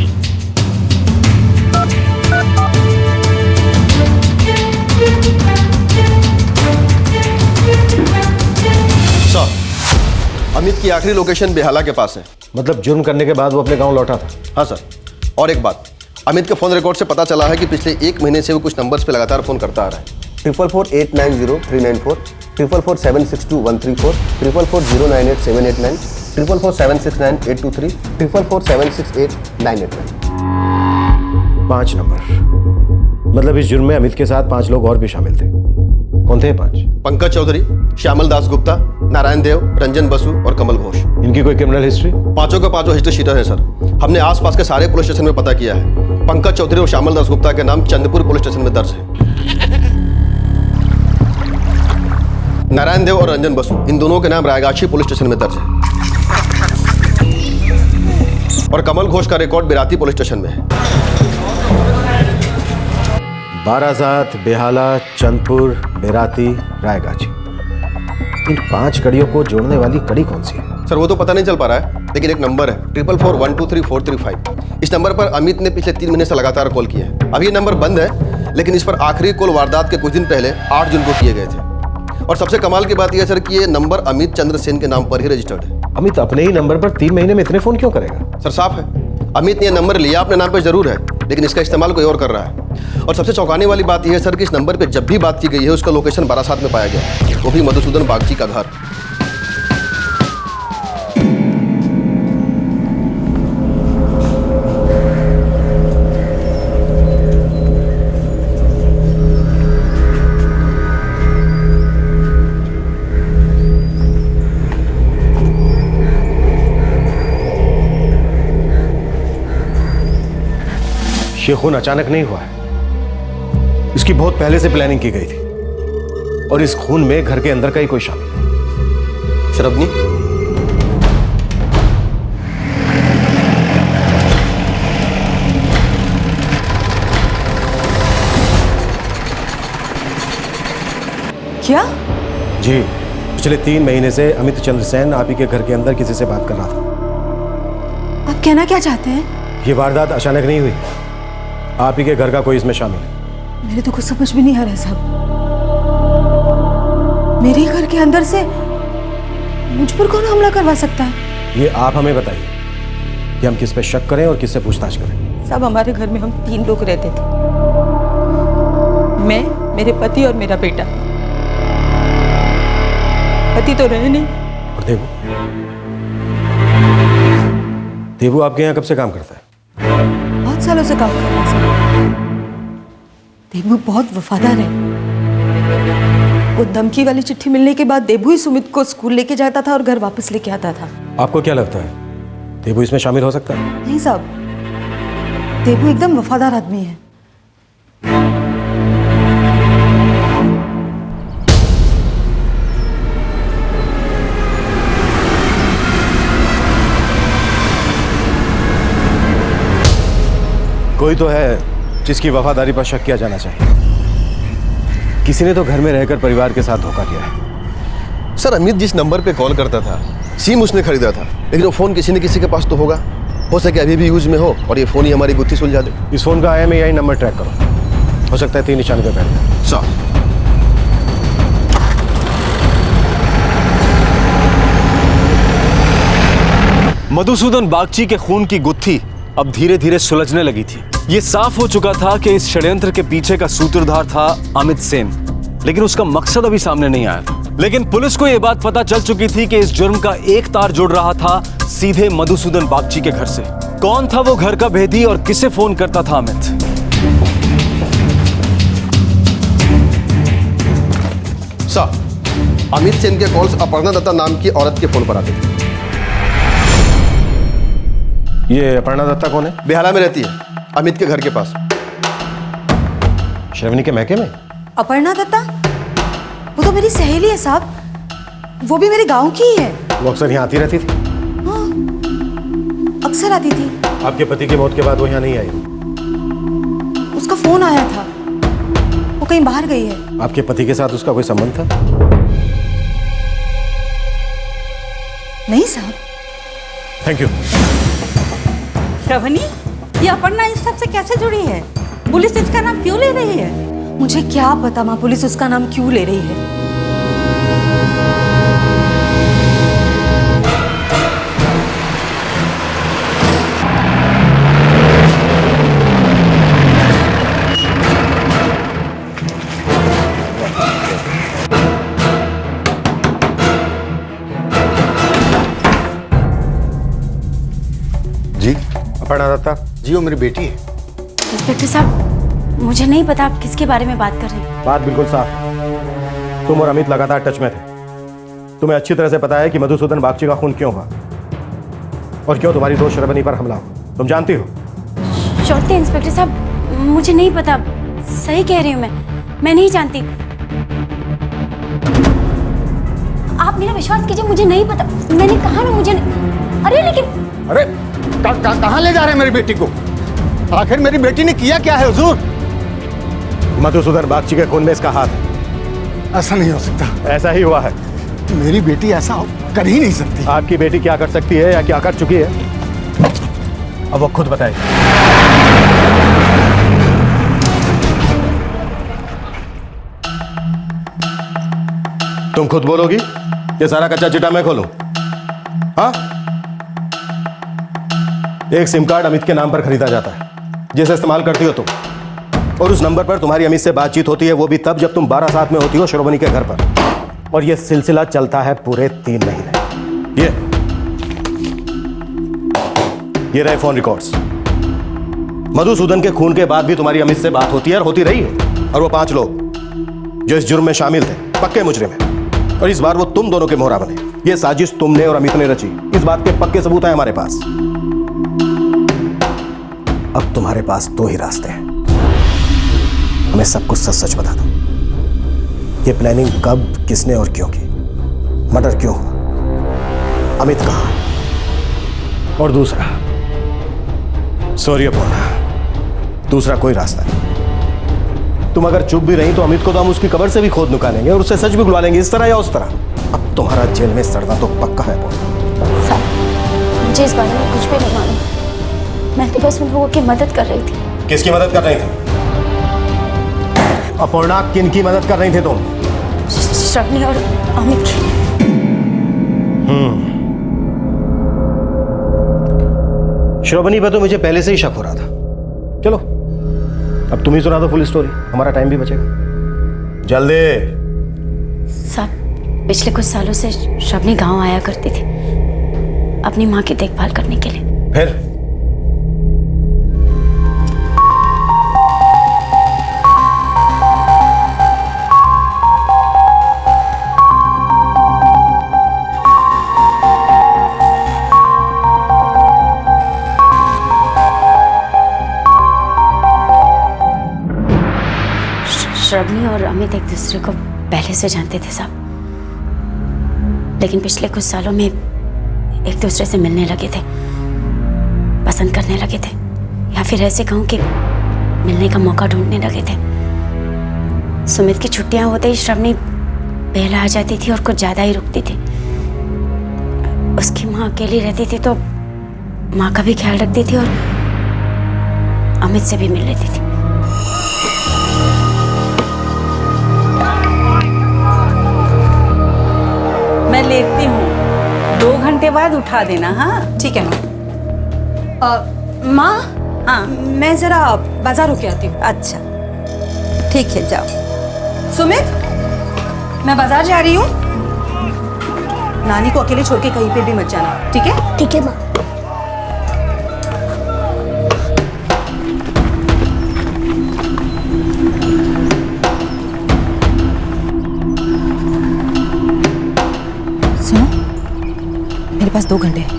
सर, अमित की आखिरी लोकेशन बेहाला के पास है। मतलब जुर्म करने के बाद वो अपने गांव लौटा था? हाँ सर। और एक बात, अमित के फोन रिकॉर्ड से पता चला है कि पिछले 1 महीने से वो कुछ नंबर्स पे लगातार फोन करता आ रहा है। 444-890-394, 444-762-134, 444-098-789, 444-769-823, 444-768-989। 5 नंबर। मतलब इस जुर्म में अमित के साथ 5 लोग और भी शामिल थे। कौन थे 5? पंकज चौधरी, श्यामल दास गुप्ता, नारायण देव, रंजन बसु और कमल घोष। इनकी कोई क्रिमिनल हिस्ट्री? 5 के 5 हिस्ट्री शीटर है सर। हमने आसपास के सारे पुलिस स्टेशन में पता किया है। पंकज चौधरी और श्यामल दास गुप्ता के नाम चंद्रपुर पुलिस स्टेशन में दर्ज है। नारायण देव और रंजन बसु, इन दोनों के नाम रायगाछी पुलिस स्टेशन में दर्ज है। और कमल घोष का रिकॉर्ड बिराती पुलिस स्टेशन में है। बाराजात, बेहाला, चंदपुर, बेराती, रायगाछी, इन 5 कड़ियों को जोड़ने वाली कड़ी कौन सी है? सर, वो तो पता नहीं चल पा रहा है, लेकिन एक नंबर है 444-123-435। इस नंबर पर अमित ने पिछले 3 महीने से लगातार कॉल किया है। अभी ये नंबर बंद है, लेकिन इस पर आखिरी कॉल वारदात के कुछ दिन पहले 8 जून को किए गए थे। और सबसे कमाल की बात यह है सर कि ये नंबर अमित चंद्र सेन के नाम पर ही रजिस्टर्ड है। अमित अपने ही नंबर पर 3 महीने में इतने फोन क्यों करेगा? सर, साफ है, अमित ने यह नंबर लिया अपने नाम पर जरूर है, लेकिन इसका इस्तेमाल कोई और कर रहा है। और सबसे चौंकाने वाली बात यह है सर कि इस नंबर पे जब भी बात की गई है उसका लोकेशन बारासात में पाया गया, वो भी मधुसूदन बागची का घर। ये खून अचानक नहीं हुआ है, इसकी बहुत पहले से प्लानिंग की गई थी। और इस खून में घर के अंदर का ही कोई शामिल है। श्रबनी, क्या? जी, पिछले 3 महीने से अमित चंद्र सेन आप ही के घर के अंदर किसी से बात कर रहा था। आप कहना क्या चाहते हैं? ये वारदात अचानक नहीं हुई, आप ही के घर का कोई इसमें शामिल है। मेरे तो कुछ समझ में नहीं आ रहा है साहब। मेरे घर के अंदर से मुझ पर कौन हमला करवा सकता है? ये आप हमें बताइए कि हम किस पे शक करें और किससे पूछताछ करें। साहब, हमारे घर में हम 3 लोग रहते थे, मैं, मेरे पति और मेरा बेटा। पति तो रहे नहीं। और देवू? देवू आपके यहाँ कब से काम करता है? बहुत सालों से काम कर रहा है साहब। देबू बहुत वफादार है। वो धमकी वाली चिट्ठी मिलने के बाद देबू ही सुमित को स्कूल लेके जाता था और घर वापस लेके आता था। आपको क्या लगता है देबू इसमें शामिल हो सकता है? नहीं साहब, देबू एकदम वफादार आदमी है। कोई तो है जिसकी वफादारी पर शक किया जाना चाहिए। किसी ने तो घर में रहकर परिवार के साथ धोखा किया है। सर, अमित जिस नंबर पे कॉल करता था, सिम उसने खरीदा था, लेकिन वो फोन किसी न किसी के पास तो होगा। हो सके अभी भी यूज में हो और ये फोन ही हमारी गुत्थी सुलझा दे। इस फोन का IMEI नंबर ट्रैक करो, हो सकता है 3 बैठ जाए। सर, मधुसूदन बागची के खून की गुत्थी अब धीरे धीरे सुलझने लगी थी। ये साफ हो चुका था कि इस षड्यंत्र के पीछे का सूत्रधार था अमित सेन, लेकिन उसका मकसद अभी सामने नहीं आया था। लेकिन पुलिस को यह बात पता चल चुकी थी कि इस जुर्म का एक तार जुड़ रहा था सीधे मधुसूदन बागची के घर से। कौन था वो घर का भेदी और किसे फोन करता था अमित? सर, अमित सेन के कॉल्स अपर्णा दत्ता नाम की औरत के फोन पर आते थे। ये अपर्णा दत्ता कौन है? बेहाला में रहती है, अमित के घर के पास। श्रवणी के मैके में? अपर्णा दत्ता? वो तो मेरी सहेली है साहब, वो भी मेरे गांव की ही है। वो अक्सर यहाँ आती रहती थी? हाँ, अक्सर आती थी। आपके पति की मौत के बाद वो यहाँ नहीं आई? उसका फोन आया था, वो कहीं बाहर गई है। आपके पति के साथ उसका कोई संबंध था? नहीं साहब। Thank you. श्रवणी, ये अपर्णा इस सब से कैसे जुड़ी है? पुलिस इसका नाम क्यों ले रही है? मुझे क्या पता माँ, पुलिस उसका नाम क्यों ले रही है। जी? अपर्णा दत्ता? जी, वो मेरी बेटी है। इंस्पेक्टर साहब, मुझे नहीं पता आप किसके बारे में बात कर रहे हैं। बात बिल्कुल साफ है। तुम और अमित लगातार टच में थे। तुम्हें अच्छी तरह से पता है कि मधुसूदन बागची का खून क्यों हुआ और क्यों तुम्हारी दोस्त श्रवणी पर हमला हुआ। तुम जानती हो? चौथे इंस्पेक्टर साहब, मुझे नहीं पता। सही कह रही हूँ मैं नहीं जानती। आप मेरा विश्वास कीजिए, मुझे नहीं पता। मैंने कहा ना मुझे नहीं। अरे लेकिन अरे कहाँ ले जा रहे हैं मेरी बेटी को? आखिर मेरी बेटी ने किया क्या है हुजूर? मधुसूदन बागची के खून में इसका हाथ है। ऐसा नहीं हो सकता। ऐसा ही हुआ है। मेरी बेटी ऐसा कर ही नहीं सकती। आपकी बेटी क्या कर सकती है या क्या कर चुकी है, अब वो खुद बताएगी। तुम खुद बोलोगी? ये सारा कच्चा चिट्टा मैं खोलूं? हाँ? एक सिम कार्ड अमित के नाम पर खरीदा जाता है, जिसे इस्तेमाल करती हो तुम, और उस नंबर पर तुम्हारी अमित से बातचीत होती है, वो भी तब जब तुम 12 साथ में होती हो श्रवणी के घर पर। और यह सिलसिला चलता है पूरे 3 महीने। ये रहे फोन रिकॉर्ड्स। मधुसूदन के खून के बाद भी तुम्हारी अमित से बात होती है और होती रही है। और वो 5 लोग जो इस जुर्म में शामिल थे, पक्के मुजरिम हैं, और इस बार वो तुम दोनों के मोहरा बने। ये साजिश तुमने और अमित ने रची, इस बात के पक्के सबूत हैं हमारे पास। अब तुम्हारे पास 2 ही रास्ते हैं। हमें सब कुछ सच सच बता दो। ये प्लानिंग कब, किसने और क्यों की? मर्डर क्यों हुआ? अमित कहाँ? और दूसरा, सूर्यपूर्ण, दूसरा कोई रास्ता नहीं। तुम अगर चुप भी रही तो अमित को तो हम उसकी कब्र से भी खोद निकालेंगे और उससे सच भी बुलवा लेंगे, इस तरह या उस तरह। अब तुम्हारा जेल में सड़ना तो पक्का है। मुझे इस बारे में कुछ भी नहीं मालूम। मैं तो बस उन लोगों की मदद कर रही थी। किसकी मदद कर रही थी? अपूर्णा, किन की मदद कर रही थी तुम? श्रवणी और अमित की। श्रवणी पर तो मुझे पहले से ही शक हो रहा था। चलो अब तुम ही सुना दो फुल स्टोरी, हमारा टाइम भी बचेगा। जल्दी। साहब, पिछले कुछ सालों से श्रवणी गांव आया करती थी अपनी माँ की देखभाल करने के लिए। फिर? श्रवणी और अमित एक दूसरे को पहले से जानते थे साहब, लेकिन पिछले कुछ सालों में एक दूसरे से मिलने लगे थे, पसंद करने लगे थे, या फिर ऐसे कहूं कि मिलने का मौका ढूंढने लगे थे। सुमित की छुट्टियां होते ही श्रवणी पहला आ जाती थी और कुछ ज्यादा ही रुकती थी। उसकी माँ अकेली रहती थी तो माँ का भी ख्याल रखती थी और अमित से भी मिल लेती थी। मैं लेटती हूँ, 2 घंटे बाद उठा देना। हाँ ठीक है माँ। माँ, हाँ मैं जरा बाजार होके आती हूँ। अच्छा ठीक है, जाओ। सुमित, मैं बाजार जा रही हूँ, नानी को अकेले छोड़ के कहीं पे भी मत जाना, ठीक है? ठीक है माँ। सुनो, मेरे पास 2 घंटे हैं।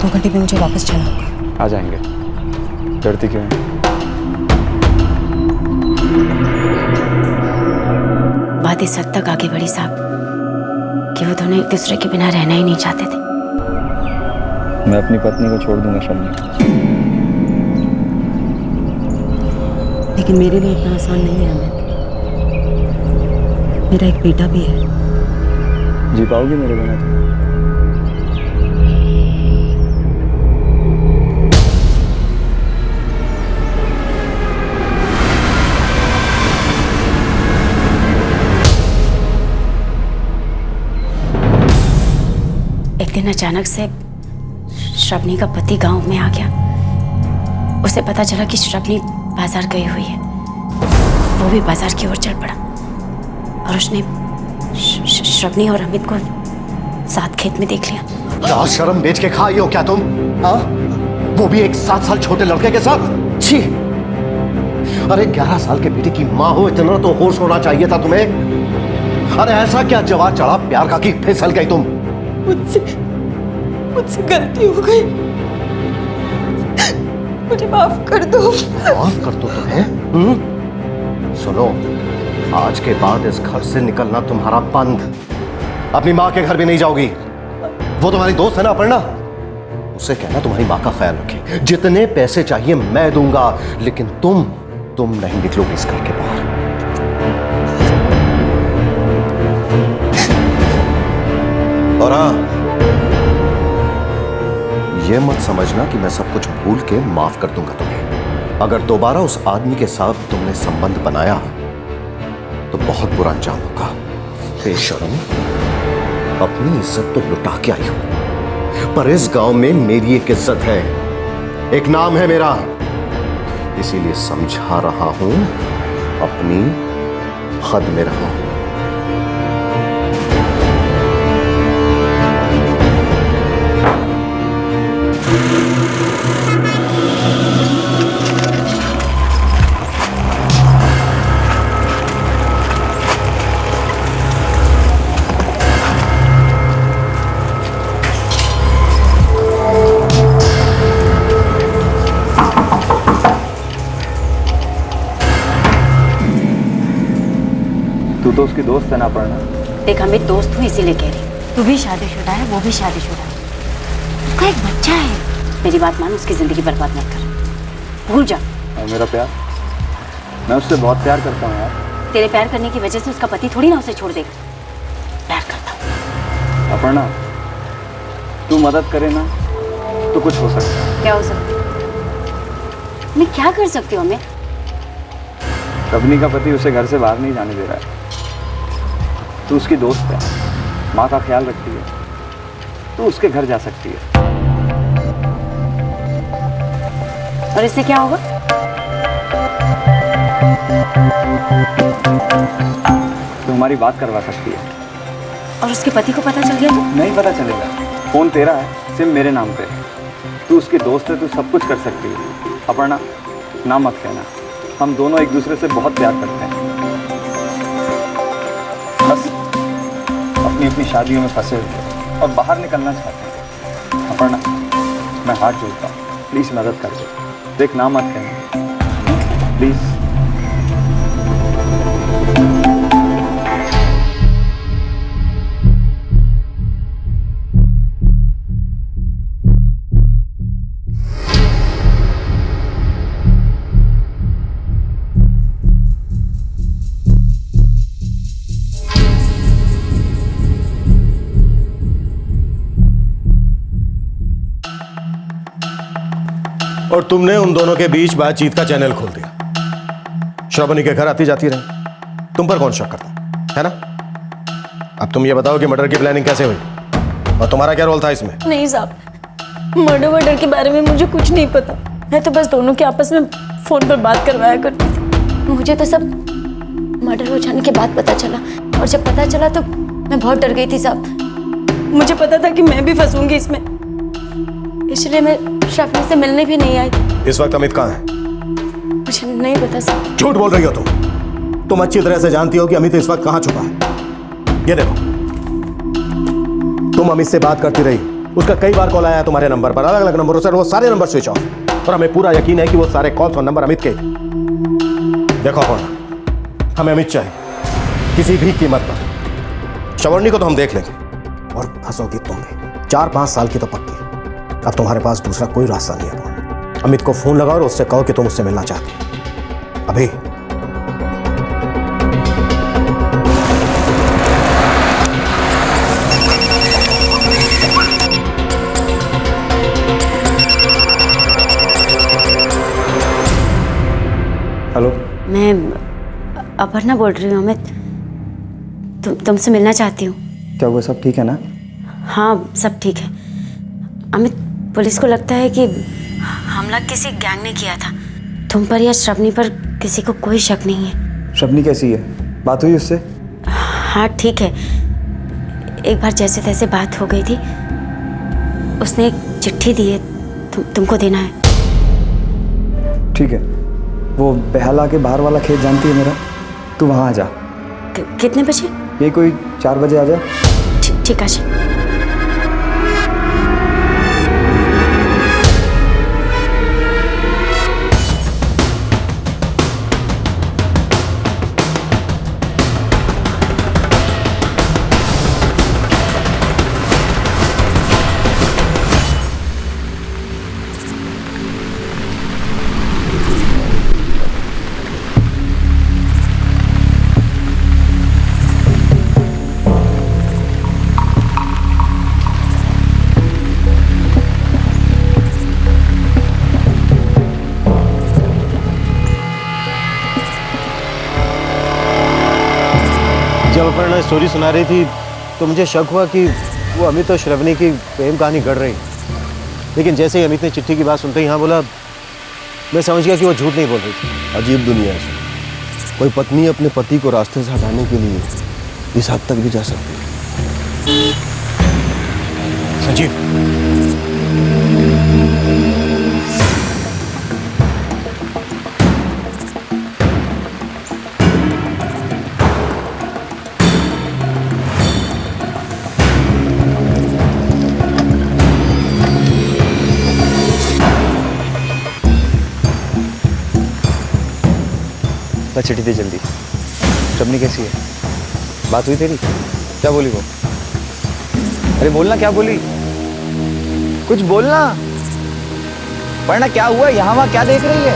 2 घंटे में मुझे वापस जाना होगा। आ जाएंगे, डरती क्यों है? बात इस हद तक आगे बढ़ी साहब कि वो दोनों एक दूसरे के बिना रहना ही नहीं चाहते थे। मैं अपनी पत्नी को छोड़ दूंगा श्रवणी, लेकिन मेरे लिए इतना आसान नहीं है अमित। मेरा एक बेटा भी है। जी पाओगी मेरे बिना तो? एक दिन अचानक से श्रवणी का पति गांव में आ गया। उसे पता चला कि श्रवणी बाजार गई हुई है। वो भी बाजार की ओर चल पड़ा और उसने श्रवणी और अमित को साथ खेत में देख लिया। क्या शर्म बेच के खाई हो क्या तुम? हाँ, वो भी एक 7 साल छोटे लड़के के साथ? छी! अरे 11 साल के बेटे की माँ हो, इतना तो होश होना चाहिए था तुम्हें। अरे ऐसा क्या जवाब चढ़ा प्यार का कि फिसल गई तुम? मुझसे गलती हो गई, मुझे माफ कर दो। माफ कर दो तुम्हें? सुनो, आज के बाद इस घर से निकलना तुम्हारा बंद। अपनी माँ के घर भी नहीं जाओगी। वो तुम्हारी दोस्त है ना अपर्णा, उससे कहना तुम्हारी माँ का ख्याल रखे। जितने पैसे चाहिए मैं दूंगा, लेकिन तुम नहीं निकलोगी इस घर के बाहर। और हाँ, ये मत समझना कि मैं सब कुछ भूल के माफ कर दूंगा तुम्हें। अगर दोबारा उस आदमी के साथ तुमने संबंध बनाया तो बहुत बुरा अंजाम होगा। बेशर्म, अपनी इज्जत तो लुटा के आई हो, पर इस गांव में मेरी एक इज्जत है, एक नाम है मेरा। इसीलिए समझा रहा हूं, अपनी हद में रहो। तू तो उसकी दोस्त है ना अपर्णा? देख, हमें दोस्त हूँ इसीलिए कह रही। तू भी शादीशुदा है, वो भी शादीशुदा है, उसका एक बच्चा है। मेरी बात मान, उसकी जिंदगी बर्बाद मत कर, भूल जा। और मेरा प्यार? मैं उससे बहुत प्यार करता हूँ यार। तेरे प्यार करने की वजह से उसका पति थोड़ी ना उसे छोड़ देगा। प्यार करता हूँ। अपर्णा, तू मदद करे ना तो कुछ हो सकता है। क्या हो सकता है? मैं क्या कर सकती हूँ अमित? रवनी का पति उसे घर से बाहर नहीं जाने दे रहा है। तू उसकी दोस्त है, माँ का ख्याल रखती है, तू उसके घर जा सकती है। और इससे क्या होगा? तू हमारी बात करवा सकती है। और उसके पति को पता चल गया तो? नहीं पता चलेगा। फोन तेरा है, सिम मेरे नाम पे। तू उसकी दोस्त है, तू सब कुछ कर सकती है। अपर्णा, ना मत कहना, हम दोनों एक दूसरे से बहुत प्यार करते हैं। बस अपनी अपनी शादियों में फंसे हुए और बाहर निकलना चाहते हैं। अपर्णा, मैं हाथ जोड़ता हूँ, प्लीज मदद कर दे। देख, ना मत कहना प्लीज। और तुमने उन दोनों के बीच बातचीत का चैनल खोल दिया। श्रावणी के घर आती जाती रही, तुम पर कौन शक करता है ना? अब तुम ये बताओ कि मर्डर की प्लानिंग कैसे हुई और तुम्हारा क्या रोल था इसमें? नहीं साहब, मर्डर के बारे में मुझे कुछ नहीं पता। मैं तो बस दोनों के आपस में फोन पर बात करवाया करती थी। मुझे तो सब मर्डर हो जाने के बाद पता चला, और जब पता चला तो मैं बहुत डर गई थी साहब। मुझे पता था कि मैं भी फंसूंगी इसमें, इसलिए मैं श्रावणी से मिलने भी नहीं आई। इस वक्त अमित कहाँ है? मुझे नहीं पता साहब। झूठ बोल रही हो तुम अच्छी तरह से जानती हो कि अमित इस वक्त कहाँ छुपा है। ये देखो, तुम अमित से बात करती रही, उसका कई बार कॉल आया तुम्हारे नंबर पर, अलग अलग नंबरों से, वो सारे नंबर स्विच ऑफ, और हमें पूरा यकीन है कि वो सारे कॉल्स और नंबर अमित के। देखो अपर्णा, हमें अमित चाहिए किसी भी कीमत पर। श्रावणी को तो हम देख लेंगे, और फंसोगी तुम भी। 4-5 साल की तो पक्की। अब तुम्हारे पास दूसरा कोई रास्ता नहीं है। अमित को फोन लगाओ और उससे कहो कि तुम उससे मिलना चाहती हो अभी। हेलो, मैं अपर्णा बोल रही हूँ अमित। तुमसे मिलना चाहती हूँ। क्या हुआ, सब ठीक है ना? हाँ, सब ठीक है अमित। पुलिस को लगता है कि हमला किसी गैंग ने किया था। तुम पर या श्रावणी पर किसी को कोई शक नहीं है। श्रावणी कैसी है? बात हुई उससे? हाँ ठीक है, एक बार जैसे तैसे बात हो गई थी। उसने एक चिट्ठी दी है, तुमको देना है। ठीक है, वो बेहाला के बाहर वाला खेत जानती है मेरा, तू वहाँ आ जा। कितने बजे? ये कोई 4 बजे आ जा। ठीक है। जब अपर्णा स्टोरी सुना रही थी तो मुझे शक हुआ कि वो अमित और श्रावणी की प्रेम कहानी गढ़ रही। लेकिन जैसे ही अमित ने चिट्ठी की बात सुनते ही हाँ बोला, मैं समझ गया कि वो झूठ नहीं बोल रही थी। अजीब दुनिया है। कोई पत्नी अपने पति को रास्ते से हटाने के लिए इस हद तक भी जा सकती है। संजीव, चिट्ठी दे जल्दी। श्रावणी कैसी है? बात हुई तेरी? क्या बोली वो? अरे बोलना, क्या बोली? कुछ बोलना। वरना क्या हुआ? यहाँ वहाँ क्या देख रही है?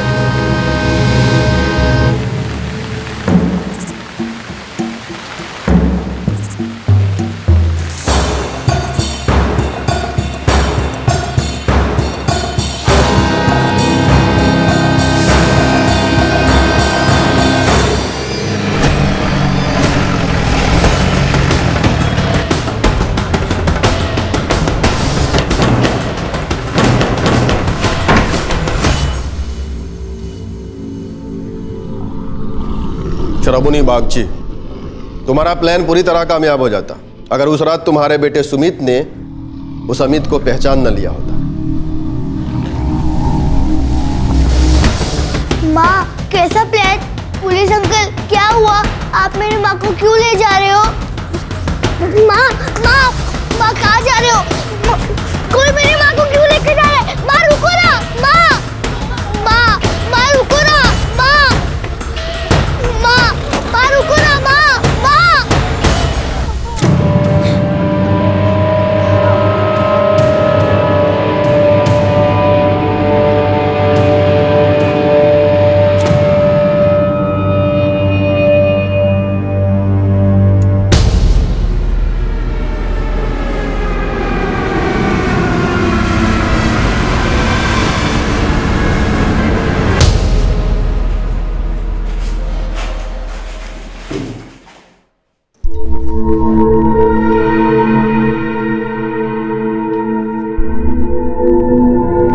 श्रवणी बागची, तुम्हारा प्लान पूरी तरह कामयाब हो जाता अगर उस रात तुम्हारे बेटे सुमित ने उस अमित को पहचान न लिया होता। माँ, कैसा प्लान? पुलिस अंकल, क्या हुआ? आप मेरी माँ को क्यों ले जा रहे हो? माँ, माँ, माँ कहाँ जा रहे हो? कोई मेरी माँ को क्यों लेके जा रहा है? माँ रुको ना, माँ, माँ, माँ रुको ना, माँ, माँ, माँ रुको ना, माँ, माँ।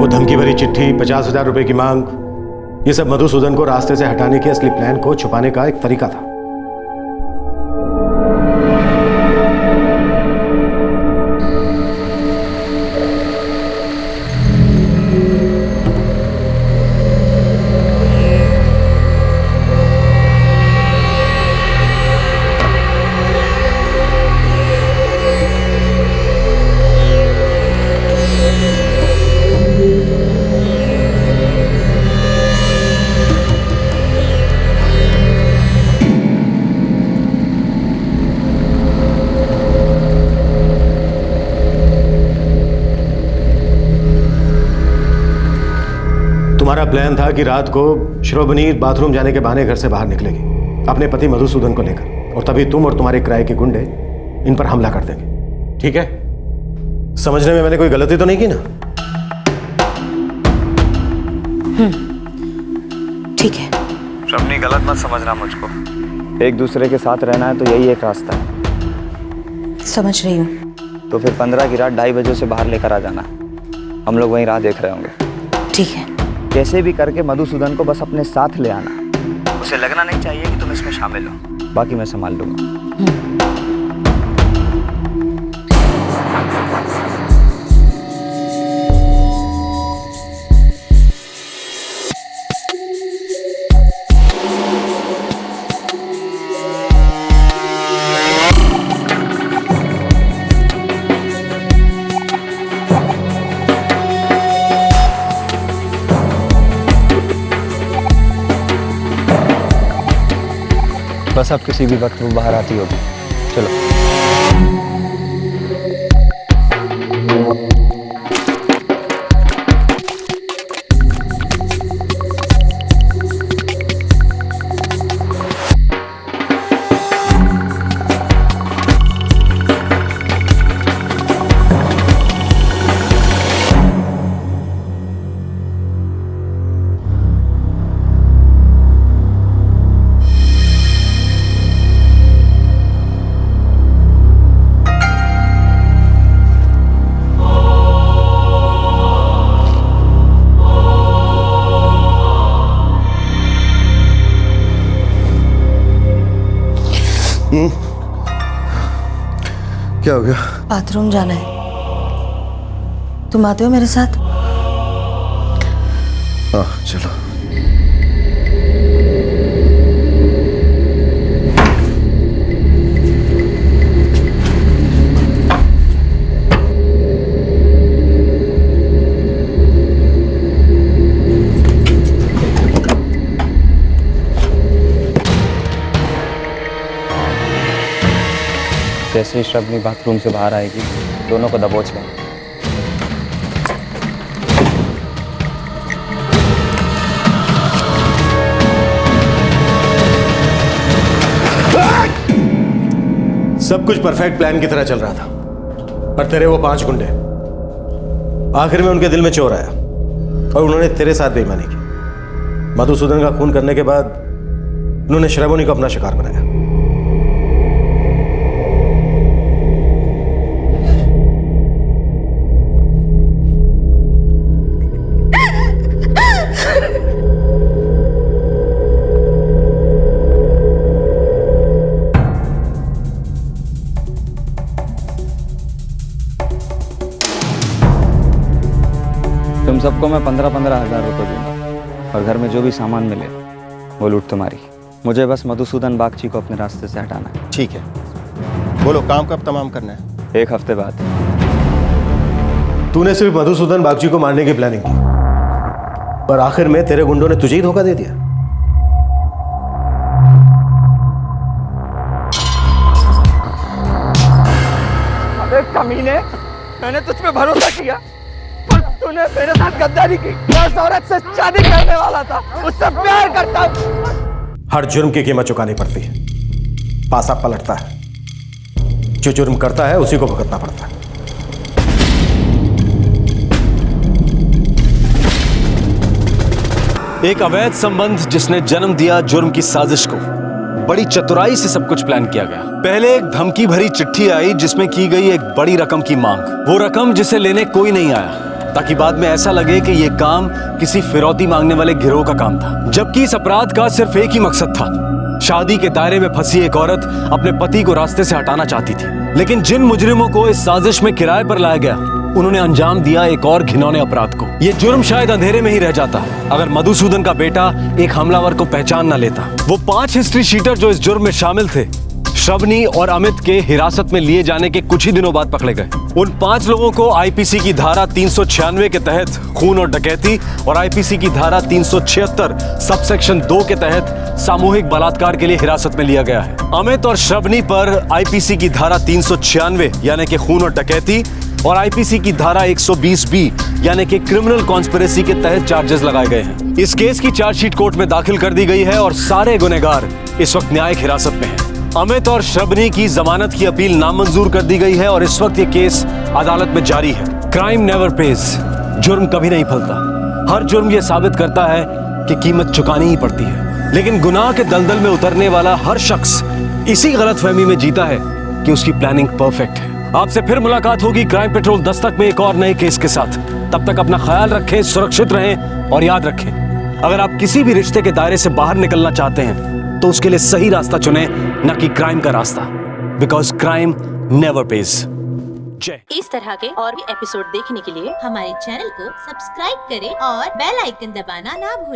धमकी भरी चिट्ठी, 50,000 रुपए की मांग, ये सब मधुसूदन को रास्ते से हटाने के असली प्लान को छुपाने का एक तरीका था। तुम्हारा प्लान था कि रात को श्रोभनी बाथरूम जाने के बहाने घर से बाहर निकलेगी अपने पति मधुसूदन को लेकर, और तभी तुम और तुम्हारे किराए के गुंडे इन पर हमला कर देंगे। ठीक है? समझने में मैंने कोई गलती तो नहीं की ना? ठीक है। श्रवणी, गलत मत समझना मुझको। एक दूसरे के साथ रहना है तो यही एक रास्ता है। समझ रही हूँ। तो फिर 15 की रात 2:30 बजे से बाहर लेकर आ जाना, हम लोग वहीं राह देख रहे होंगे। ठीक है। कैसे भी करके मधुसूदन को बस अपने साथ ले आना, उसे लगना नहीं चाहिए कि तुम इसमें शामिल हो, बाकी मैं संभाल लूंगा। बस अब किसी भी वक्त वो बाहर आती होगी। चलो। क्या हो गया? बाथरूम जाना है, तुम आते हो मेरे साथ? हाँ चलो। जैसे ही श्रवणी बाथरूम से बाहर आएगी, दोनों को दबोच लें। सब कुछ परफेक्ट प्लान की तरह चल रहा था, पर तेरे वो 5 गुंडे, आखिर में उनके दिल में चोर आया और उन्होंने तेरे साथ बेईमानी की। मधुसूदन का खून करने के बाद उन्होंने श्रवणी को अपना शिकार बनाया। सबको मैं 15-15 हज़ार रुपये दूंगा और घर में जो भी सामान मिले वो लूट तुम्हारी। मुझे बस मधुसूदन बागची को अपने रास्ते से हटाना है। ठीक है, बोलो काम कब तमाम करना है? 1 हफ्ते बाद। तूने सिर्फ मधुसूदन बागची को मारने की प्लानिंग की, पर आखिर में तेरे गुंडों ने तुझे ही धोखा दे दिया। अबे कमीने, मैंने तुझ पे भरोसा किया पर तूने मेरे साथ गद्दारी की। मैं उस औरत से शादी करने वाला था, उससे प्यार करता हूं। हर जुर्म की कीमत चुकानी पड़ती है, पासा पलटता है। जो जुर्म करता है उसी को भुगतना पड़ता है। एक अवैध संबंध जिसने जन्म दिया जुर्म की साजिश को। बड़ी चतुराई से सब कुछ प्लान किया गया। पहले एक धमकी भरी चिट्ठी आई जिसमें की गई एक बड़ी रकम की मांग। वो रकम जिसे लेने कोई नहीं आया, ताकि बाद में ऐसा लगे कि ये काम किसी फिरौती मांगने वाले गिरोह का काम था, जबकि इस अपराध का सिर्फ एक ही मकसद था। शादी के दायरे में फंसी एक औरत अपने पति को रास्ते से हटाना चाहती थी, लेकिन जिन मुजरिमों को इस साजिश में किराए पर लाया गया उन्होंने अंजाम दिया एक और घिनौने अपराध को। ये जुर्म शायद अंधेरे में ही रह जाता अगर मधुसूदन का बेटा एक हमलावर को पहचान न लेता। वो 5 हिस्ट्री शीटर जो इस जुर्म में शामिल थे, श्रवणी और अमित के हिरासत में लिए जाने के कुछ ही दिनों बाद पकड़े गए। उन 5 लोगों को आईपीसी की धारा 396 के तहत खून और डकैती और आईपीसी की धारा 376 सबसेक्शन 2 के तहत सामूहिक बलात्कार के लिए हिरासत में लिया गया है। अमित और श्रवणी पर आईपीसी की धारा 396 यानी कि खून और डकैती और आईपीसी की धारा 120B यानी कि क्रिमिनल कॉन्स्पिरेसी के तहत चार्जेस लगाए गए हैं। इस केस की चार्जशीट कोर्ट में दाखिल कर दी गई है और सारे गुनहगार इस वक्त न्यायिक हिरासत में हैं। अमित और श्रवणी की जमानत की अपील नामंजूर कर दी गई है और इस वक्त ये केस अदालत में जारी है। क्राइम नेवर पेज, जुर्म कभी नहीं फलता। हर जुर्म ये साबित करता है कि कीमत चुकानी ही पड़ती है, लेकिन गुनाह के दलदल में उतरने वाला हर शख्स इसी गलतफहमी में जीता है कि उसकी प्लानिंग परफेक्ट है। आपसे फिर मुलाकात होगी क्राइम पेट्रोल दस्तक में एक और नए केस के साथ। तब तक अपना ख्याल रखें, सुरक्षित रहें और याद रखें, अगर आप किसी भी रिश्ते के दायरे से बाहर निकलना चाहते हैं तो उसके लिए सही रास्ता चुनें, न कि क्राइम का रास्ता, बिकॉज क्राइम नेवर पेज। जय। इस तरह के और भी एपिसोड देखने के लिए हमारे चैनल को सब्सक्राइब करें और बेल आइकन दबाना ना भूलें।